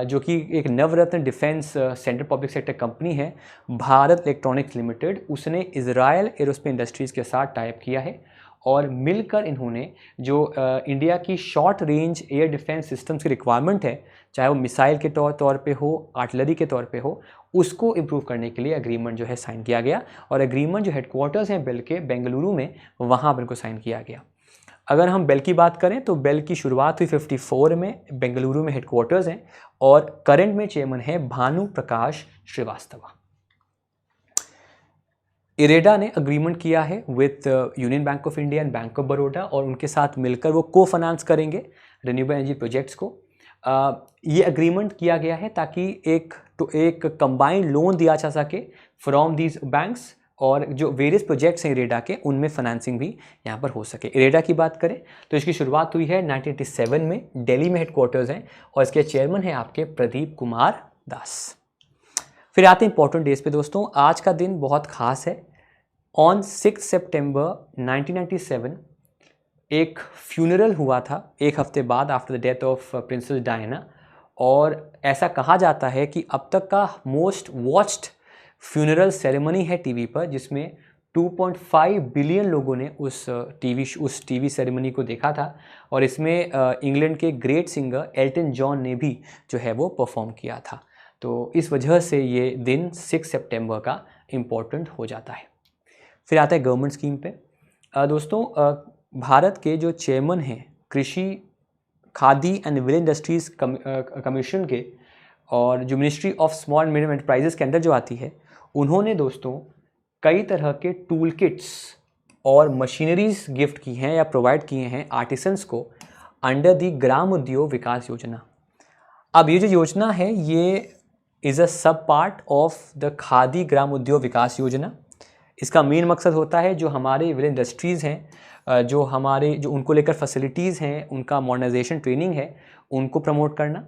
जो कि एक Navratna defence central public sector company है, भारत इलेक्ट्रॉनिक्स लिमिटेड, उसने इजराइल एरोस्पेस इंडस्ट्रीज़ के साथ टाइप किया है और मिलकर इन्होंने जो इंडिया की short range air defence systems की रिक्वायरमेंट है, चाहे वो मिसाइल के तौर पे हो, आर्टिलरी के तौर पे हो, उसको इम्प्रूव करने के लिए एग्रीमेंट जो है साइन किया गया। और एग्रीमेंट जो हेडक्वार्टर्स हैं बेल के बेंगलुरु में, वहाँ पर इनको साइन किया गया। अगर हम बेल की बात करें तो बेल की शुरुआत हुई 54 में, बेंगलुरु में हेडक्वार्टर्स हैं, और करंट में चेयरमैन है भानु प्रकाश श्रीवास्तव। इरेडा ने अग्रीमेंट किया है with union bank of India and bank of Baroda, और उनके साथ मिलकर वो को फाइनेंस करेंगे रिन्यूएबल एनर्जी प्रोजेक्ट्स को। ये अग्रीमेंट किया गया है ताकि एक कंबाइंड लोन दिया जा सके फ्रॉम दीज बैंक्स, और जो वेरियस प्रोजेक्ट्स हैं इरेडा के, उनमें फाइनेंसिंग भी यहाँ पर हो सके। इरेडा की बात करें तो इसकी शुरुआत हुई है 1987 में, दिल्ली में हेडक्वार्टर्स हैं, और इसके चेयरमैन हैं आपके प्रदीप कुमार दास। फिर आते हैं इंपॉर्टेंट डेज पे दोस्तों। आज का दिन बहुत खास है। ऑन 6 सितंबर 1997 एक फ्यूनरल हुआ था, एक हफ्ते बाद, after the death of princess Diana, और ऐसा कहा जाता है कि अब तक का मोस्ट वॉच्ड फ्यूनरल सेरेमनी है टीवी पर, जिसमें 2.5 बिलियन लोगों ने उस टीवी सेरेमनी को देखा था, और इसमें इंग्लैंड के ग्रेट सिंगर एल्टन जॉन ने भी जो है वो परफॉर्म किया था। तो इस वजह से ये दिन 6 सितंबर का इम्पोर्टेंट हो जाता है। फिर आता है गवर्नमेंट स्कीम पे। दोस्तों भारत के जो चेयरमैन हैं कृषि, khadi and village industries commission के, और जो ministry of small and medium enterprises के अंदर जो आती है, उन्होंने दोस्तों कई तरह के टूल किट्स और मशीनरीज गिफ्ट की हैं या प्रोवाइड किए हैं आर्टिसंस को अंडर दी ग्राम उद्योग विकास योजना। अब ये जो योजना है ये इज़ अ सब पार्ट ऑफ द खादी ग्राम उद्योग विकास योजना। इसका मेन मकसद होता है जो हमारे विलेज इंडस्ट्रीज़ हैं, जो उनको लेकर फैसिलिटीज़ हैं, उनका मॉडर्नाइजेशन ट्रेनिंग है, उनको प्रमोट करना।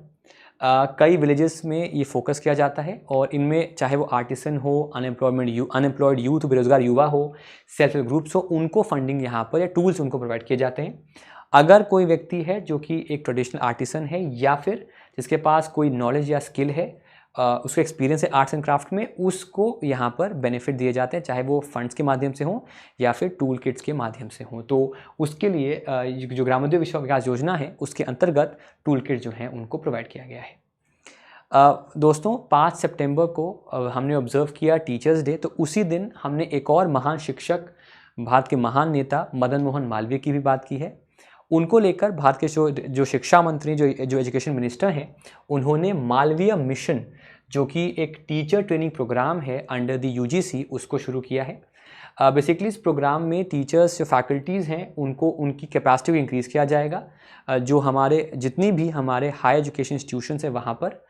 कई विलेजेस में ये फोकस किया जाता है, और इनमें चाहे वो आर्टिसन हो, अनएम्प्लॉयड यूथ, बेरोजगार युवा हो, सेल्फ हेल्प ग्रुप्स हो, उनको फंडिंग यहाँ पर या टूल्स उनको प्रोवाइड किए जाते हैं। अगर कोई व्यक्ति है जो कि एक ट्रेडिशनल आर्टिसन है, या फिर जिसके पास कोई नॉलेज या स्किल है, उसका एक्सपीरियंस है आर्ट्स एंड क्राफ्ट में, उसको यहाँ पर बेनिफिट दिए जाते हैं, चाहे वो फंड्स के माध्यम से हों या फिर टूल किट्स के माध्यम से हों। तो उसके लिए जो ग्रामोद्योग विकास योजना है उसके अंतर्गत टूल किट जो हैं उनको प्रोवाइड किया गया है। दोस्तों 5 सितंबर को हमने ऑब्जर्व किया टीचर्स डे, तो उसी दिन हमने एक और महान शिक्षक, भारत के महान नेता मदन मोहन मालवीय की भी बात की है। उनको लेकर भारत के जो शिक्षा मंत्री, जो एजुकेशन मिनिस्टर हैं, उन्होंने मालवीय मिशन, जो कि एक टीचर ट्रेनिंग प्रोग्राम है अंडर द यूजीसी, उसको शुरू किया है। बेसिकली इस प्रोग्राम में टीचर्स जो फैकल्टीज़ हैं उनको उनकी कैपेसिटी को इंक्रीज़ किया जाएगा, जो हमारे जितनी भी हमारे हाई एजुकेशन इंस्टीट्यूशंस हैं वहाँ पर।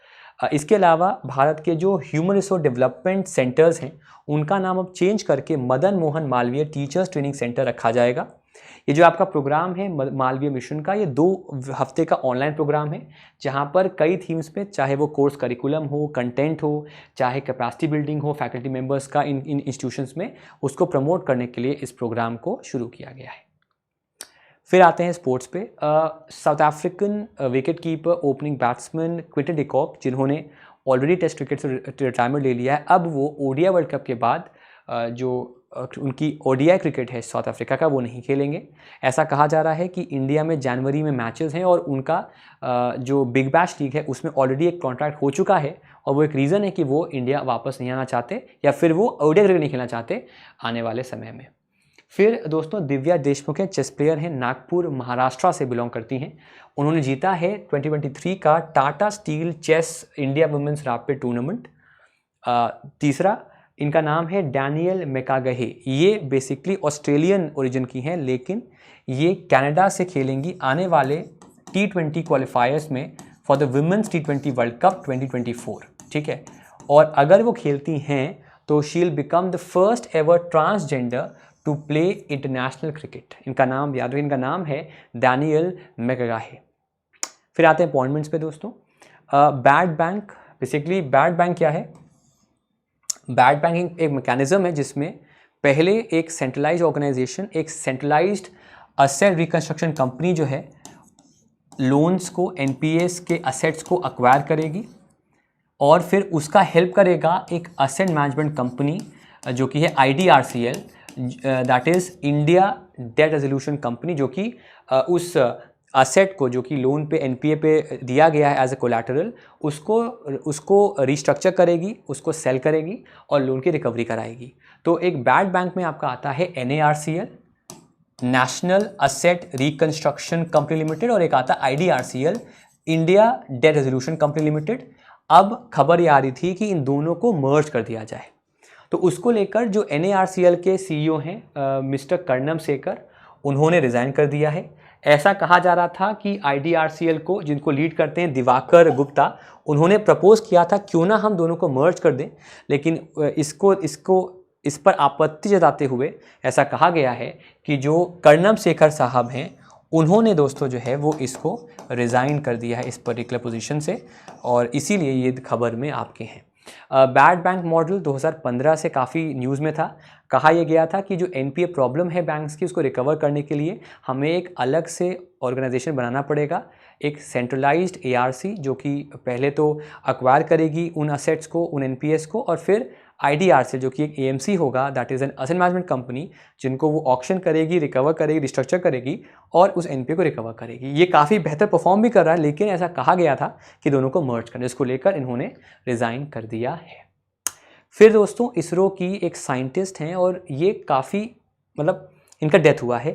इसके अलावा भारत के जो ह्यूमन रिसोर्स डेवलपमेंट सेंटर्स हैं उनका नाम अब चेंज करके Madan Mohan Malviya teachers training centre रखा जाएगा। ये जो आपका प्रोग्राम है मालवीय मिशन का, ये 2 हफ्ते का ऑनलाइन प्रोग्राम है, जहाँ पर कई थीम्स पे, चाहे वो कोर्स करिकुलम हो, कंटेंट हो, चाहे कैपेसिटी बिल्डिंग हो फैकल्टी मेंबर्स का इन इंस्टीट्यूशंस में, उसको प्रमोट करने के लिए इस प्रोग्राम को शुरू किया गया है। फिर आते हैं स्पोर्ट्स पे। South African wicket keeper, opening batsman Quinton de Kock, जिन्होंने ऑलरेडी टेस्ट क्रिकेट से रिटायरमेंट ले लिया है, अब वो ओडीआई वर्ल्ड कप के बाद जो उनकी ओडीआई क्रिकेट है साउथ अफ्रीका का वो नहीं खेलेंगे। ऐसा कहा जा रहा है कि इंडिया में जनवरी में मैचेस हैं और उनका जो बिग बैश लीग है उसमें ऑलरेडी एक कॉन्ट्रैक्ट हो चुका है और वो एक रीज़न है कि वो इंडिया वापस नहीं आना चाहते या फिर वो ओडीआई क्रिकेट नहीं खेलना चाहते आने वाले समय में। फिर दोस्तों दिव्या देशमुख हैं, चेस प्लेयर हैं, नागपुर महाराष्ट्र से बिलोंग करती हैं। उन्होंने जीता है 2023 का Tata steel chess India women's rapid tournament. तीसरा इनका नाम है डैनियल मेकागहे। ये बेसिकली ऑस्ट्रेलियन ओरिजिन की हैं लेकिन ये कनाडा से खेलेंगी आने वाले T20 क्वालिफायर्स में for the women's T20 world cup 2024, ठीक है। और अगर वो खेलती हैं तो she will become the first ever transgender to play international cricket. इनका नाम याद रखिए, इनका नाम है डैनियल मेकागहे। फिर आते हैं अपॉइंटमेंट्स पे दोस्तों। Bad bank, basically bad bank क्या है? बैड बैंकिंग एक मैकेनिज्म है जिसमें पहले एक सेंट्रलाइज ऑर्गेनाइजेशन, एक सेंट्रलाइज्ड असेट रिकंस्ट्रक्शन कंपनी जो है लोन्स को, एनपीएस के असेट्स को अक्वायर करेगी और फिर उसका हेल्प करेगा एक असेट मैनेजमेंट कंपनी जो कि है IDRCL, that is India debt resolution company, जो कि उस असेट को जो कि लोन पे एनपीए पे दिया गया है एज ए कोलैटरल उसको रिस्ट्रक्चर करेगी, उसको सेल करेगी और लोन की रिकवरी कराएगी। तो एक बैड बैंक में आपका आता है NARCL, national asset reconstruction company limited, और एक आता है IDRCL, India debt resolution company limited. अब खबर ये आ रही थी कि इन दोनों को मर्ज कर दिया जाए, तो उसको लेकर जो NARCL के CEO हैं मिस्टर कर्णम शेखर, उन्होंने रिज़ाइन कर दिया है। ऐसा कहा जा रहा था कि IDRCL को, जिनको लीड करते हैं दिवाकर गुप्ता, उन्होंने प्रपोज किया था क्यों ना हम दोनों को मर्ज कर दें, लेकिन इस पर आपत्ति जताते हुए ऐसा कहा गया है कि जो कर्णम शेखर साहब हैं उन्होंने दोस्तों जो है वो इसको रिज़ाइन कर दिया है इस पर्टिकुलर पोजीशन से, और इसीलिए ये खबर में आपके हैं। बैड बैंक मॉडल 2015 से काफ़ी न्यूज़ में था। कहा यह गया था कि जो एनपीए प्रॉब्लम है बैंक्स की, उसको रिकवर करने के लिए हमें एक अलग से ऑर्गेनाइजेशन बनाना पड़ेगा, एक सेंट्रलाइज्ड ARC जो कि पहले तो अक्वायर करेगी उन असेट्स को, उन एनपीएस को, और फिर IDRCL जो कि एक AMC होगा, that is an asset management company, जिनको वो ऑक्शन करेगी, रिकवर करेगी, रिस्ट्रक्चर करेगी और उस एनपीए को रिकवर करेगी। ये काफ़ी बेहतर परफॉर्म भी कर रहा है, लेकिन ऐसा कहा गया था कि दोनों को मर्ज करना, इसको लेकर इन्होंने रिज़ाइन कर दिया है। फिर दोस्तों इसरो की एक साइंटिस्ट हैं और ये काफ़ी मतलब इनका डेथ हुआ है।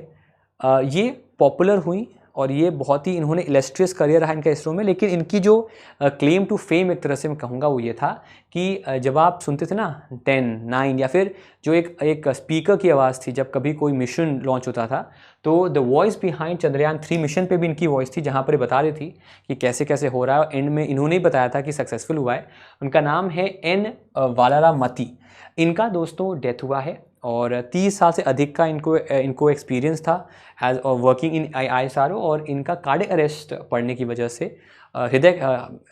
ये पॉपुलर हुई और ये बहुत ही इन्होंने इलस्ट्रियस करियर रहा इनका इसरो में, लेकिन इनकी जो क्लेम टू फेम एक तरह से मैं कहूँगा वो ये था कि जब आप सुनते थे ना 10, 9 या फिर जो एक स्पीकर की आवाज़ थी जब कभी कोई मिशन लॉन्च होता था, तो the voice behind Chandrayaan 3 mission पे भी इनकी वॉइस थी, जहाँ पर बता रही थी कि कैसे कैसे हो रहा है, और एंड में इन्होंने ही बताया था कि सक्सेसफुल हुआ है। उनका नाम है N वालारामती। इनका दोस्तों डेथ हुआ है और 30 साल से अधिक का इनको एक्सपीरियंस था एज वर्किंग इन ISRO, और इनका कार्डियक अरेस्ट पड़ने की वजह से हृदय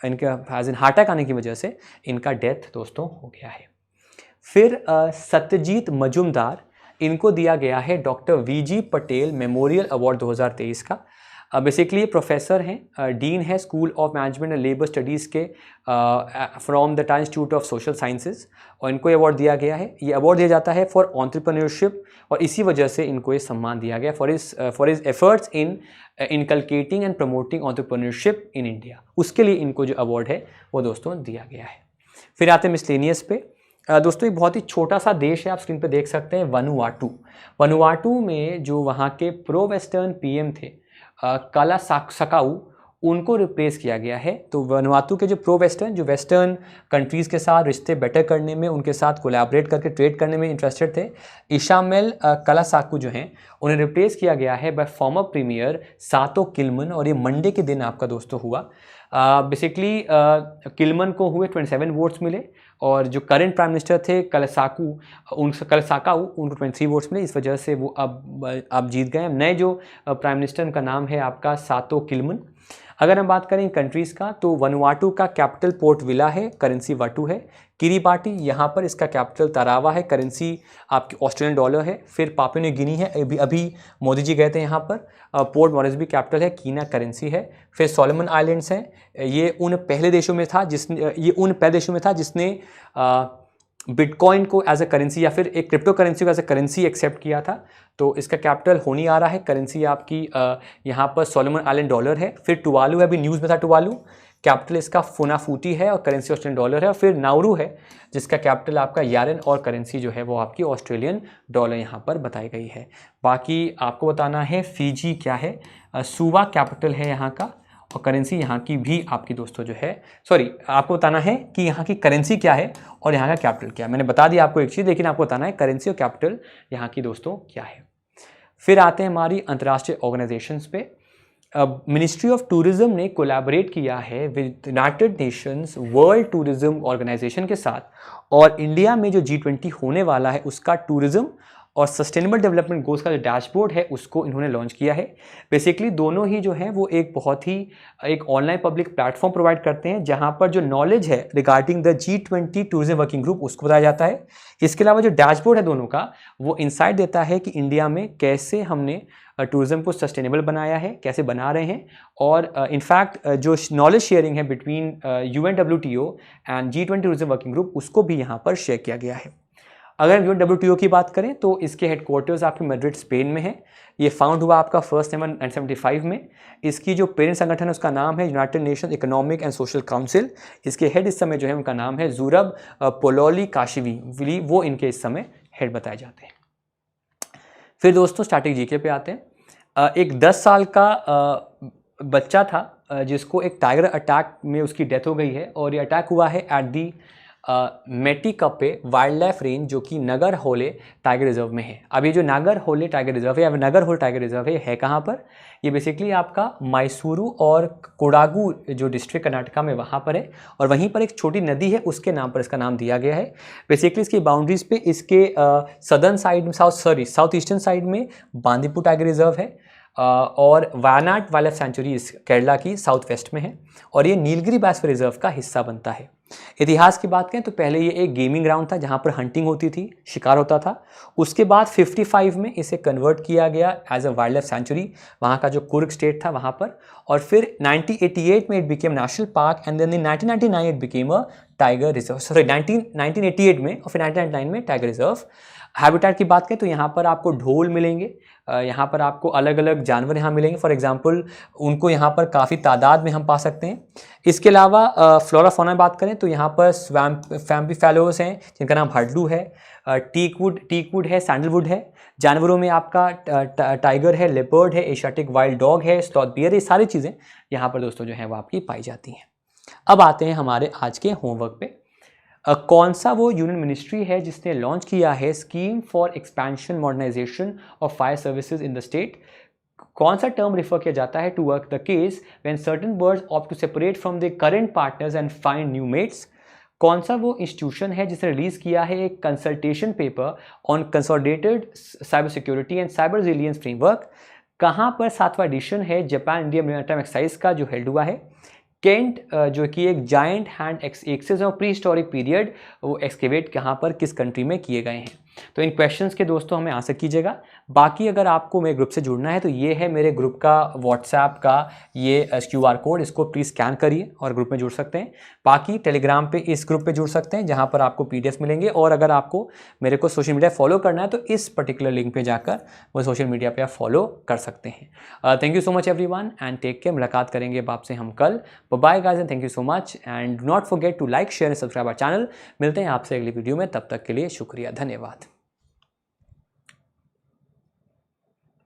इनका एज इन हार्ट अटैक आने की वजह से इनका डेथ दोस्तों हो गया है। फिर सत्यजीत मजुमदार, इनको दिया गया है doctor VG Patel memorial award 2023 का। बेसिकली ये प्रोफेसर हैं, डीन है school of management and labour studies के from the Tata Institute of Social Sciences, और इनको ये अवार्ड दिया गया है। ये अवार्ड दिया जाता है फॉर एंटरप्रेन्योरशिप, और इसी वजह से इनको ये सम्मान दिया गया for his efforts in inculcating and promoting entrepreneurship in India. उसके लिए इनको जो अवार्ड है वो दोस्तों दिया गया है। फिर आते हैं मिसलेनियस पे। दोस्तों एक बहुत ही छोटा सा देश है, आप स्क्रीन पे देख सकते हैं, वनुआटू। वनुआटू में जो वहाँ के प्रो वेस्टर्न PM थे कालासाकाऊ, उनको रिप्लेस किया गया है। तो वनुआतू के जो प्रो वेस्टर्न, जो वेस्टर्न कंट्रीज़ के साथ रिश्ते बेटर करने में, उनके साथ कोलैबोरेट करके ट्रेड करने में इंटरेस्टेड थे, इशामेल कालासाकू जो हैं उन्हें रिप्लेस किया गया है बाय फॉर्मर प्रीमियर सातो किल्मन, और ये मंडे के दिन आपका दोस्तों हुआ। बेसिकली किल्मन को हुए 27 वोट्स मिले, और जो करंट प्राइम मिनिस्टर थे कालासाकाऊ उनको 23 वोट्स मिले। इस वजह से वो अब जीत गए। नए जो प्राइम मिनिस्टर, उनका नाम है आपका सातो किल्मन। अगर हम बात करें कंट्रीज़ का, तो वनुआटू का कैपिटल पोर्ट विला है, करेंसी वाटू है। किरीबाटी, यहाँ पर इसका कैपिटल तरावा है, करेंसी आपकी ऑस्ट्रेलियन डॉलर है। फिर पापुआ न्यू गिनी है, अभी मोदी जी गए थे यहाँ पर। पोर्ट मॉरिसबी कैपिटल है, कीना करेंसी है। फिर सोलोमन आइलैंड्स हैं, ये उन पहले देशों में था जिसने बिटकॉइन को एज अ करेंसी या फिर एक क्रिप्टो करेंसी को एज अ करेंसी एक्सेप्ट किया था। तो इसका कैपिटल हो नहीं आ रहा है, करेंसी आपकी यहाँ पर सोलोमन आइलैंड डॉलर है। फिर टुवालू है, अभी न्यूज़ में था टुवालू, कैपिटल इसका फुनाफूटी है और करेंसी ऑस्ट्रेलियन डॉलर है। और फिर नाउरू है जिसका कैपिटल आपका यारन और करेंसी जो है वो आपकी ऑस्ट्रेलियन डॉलर यहाँ पर बताई गई है। बाकी आपको बताना है फिजी क्या है, सुवा कैपिटल है यहाँ का, और करेंसी यहाँ की भी आपकी दोस्तों जो है, सॉरी आपको बताना है कि यहाँ की करेंसी क्या है और यहाँ का कैपिटल क्या है। मैंने बता दिया आपको एक चीज़, लेकिन आपको बताना है करेंसी और कैपिटल यहाँ की दोस्तों क्या है। फिर आते हैं हमारी अंतर्राष्ट्रीय ऑर्गेनाइजेशंस पे। मिनिस्ट्री ऑफ टूरिज्म ने कोलैबोरेट किया है with United Nations World Tourism Organisation के साथ, और इंडिया में जो G20 होने वाला है उसका टूरिज्म और सस्टेनेबल डेवलपमेंट गोल्स का जो डैशबोर्ड है उसको इन्होंने लॉन्च किया है। बेसिकली दोनों ही जो है वो एक बहुत ही एक ऑनलाइन पब्लिक प्लेटफॉर्म प्रोवाइड करते हैं जहां पर जो नॉलेज है regarding the G20 tourism working group उसको बताया जाता है। इसके अलावा जो डैशबोर्ड है दोनों का वो इंसाइट देता है कि इंडिया में कैसे हमने टूरिज्म को सस्टेनेबल बनाया है, कैसे बना रहे हैं, और इनफैक्ट जो नॉलेज शेयरिंग है between UNWTO and G20 tourism working group उसको भी यहाँ पर शेयर किया गया है। अगर UNWTO की बात करें तो इसके हेडक्वार्टर्स आपके मैड्रिड स्पेन में है। ये फाउंड हुआ आपका 1 सितंबर 1975 में। इसकी जो पेरेंट संगठन है उसका नाम है United nation economic and social council. इसके हेड इस समय जो है उनका नाम है जुरब पोलोली काशिवी, वो इनके इस समय हेड बताए जाते हैं। फिर दोस्तों स्टैटिक जीके पे आते हैं। एक 10 साल का बच्चा था जिसको एक टाइगर अटैक में उसकी डेथ हो गई है, और ये अटैक हुआ है at the Metikuppe wildlife range जो कि नगर होले टाइगर रिजर्व में है। अब ये जो नागर होले टाइगर रिजर्व है या नगर होल टाइगर रिजर्व है कहाँ पर, ये बेसिकली आपका मैसूरू और कोडागू जो डिस्ट्रिक्ट कर्नाटका में वहाँ पर है, और वहीं पर एक छोटी नदी है उसके नाम पर इसका नाम दिया गया है। बेसिकली इसकी बाउंड्रीज पे इसके सदर्न साइड में साउथ ईस्टर्न साइड में बांदीपुर टाइगर रिजर्व है, और Wayanad wild life sanctuary Kerala की साउथ वेस्ट में है, और ये नीलगिरी बायोस्फीयर रिजर्व का हिस्सा बनता है। इतिहास की बात करें तो पहले ये एक गेमिंग ग्राउंड था जहाँ पर हंटिंग होती थी, शिकार होता था। उसके बाद 55 में इसे कन्वर्ट किया गया as a wildlife century, वहाँ का जो कुर्ग स्टेट था वहाँ पर, और फिर 1988 में it became national park, and then in 1999 it became a tiger reserve, sorry 1988 में, और फिर 1999 में टाइगर रिजर्व। हैबिटेट की बात करें तो यहाँ पर आपको ढोल मिलेंगे, यहाँ पर आपको अलग अलग जानवर यहाँ मिलेंगे, फॉर एग्जांपल उनको यहाँ पर काफ़ी तादाद में हम पा सकते हैं। इसके अलावा फ्लोरा फौना बात करें तो यहाँ पर फैम्बीफैलोस हैं जिनका नाम हर्डलू है, टीकवुड है, सैंडलवुड है। जानवरों में आपका टाइगर है, लेपर्ड है, एशियाटिक वाइल्ड डॉग है, स्लॉथ बियर, ये सारी चीज़ें यहाँ पर दोस्तों जो है वो आपकी पाई जाती हैं। अब आते हैं हमारे आज के होमवर्क पे। कौन सा वो यूनियन मिनिस्ट्री है जिसने लॉन्च किया है scheme for expansion modernisation of fire services in the state. कौन सा टर्म रिफर किया जाता है to work the case when certain birds opt to separate from the current partners and find new mates. कौन सा वो इंस्टीट्यूशन है जिसने रिलीज किया है एक consultation paper on consolidated cyber security and cyber reliance framework. कहाँ पर 7वां एडिशन है जापान इंडिया मैरीटाइम एक्सरसाइज का जो हेल्ड हुआ है। केंट जो कि एक giant hand axes of prehistoric period, वो एक्सकेवेट कहाँ पर किस कंट्री में किए गए हैं। तो इन क्वेश्चंस के दोस्तों हमें आंसर कीजिएगा। बाकी अगर आपको मेरे ग्रुप से जुड़ना है तो ये है मेरे ग्रुप का व्हाट्सएप का ये QR कोड, इसको प्लीज़ स्कैन करिए और ग्रुप में जुड़ सकते हैं। बाकी टेलीग्राम पे इस ग्रुप पे जुड़ सकते हैं जहाँ पर आपको PDF मिलेंगे, और अगर आपको मेरे को सोशल मीडिया फॉलो करना है तो इस पर्टिकुलर लिंक पे जाकर वो सोशल मीडिया पे आप फॉलो कर सकते हैं। Thank you so much everyone and take care. मुलाकात करेंगे आपसे हम कल। Bye guys and thank you so much and do not forget to like share and subscribe our channel. मिलते हैं आपसे अगली वीडियो में, तब तक के लिए शुक्रिया, धन्यवाद।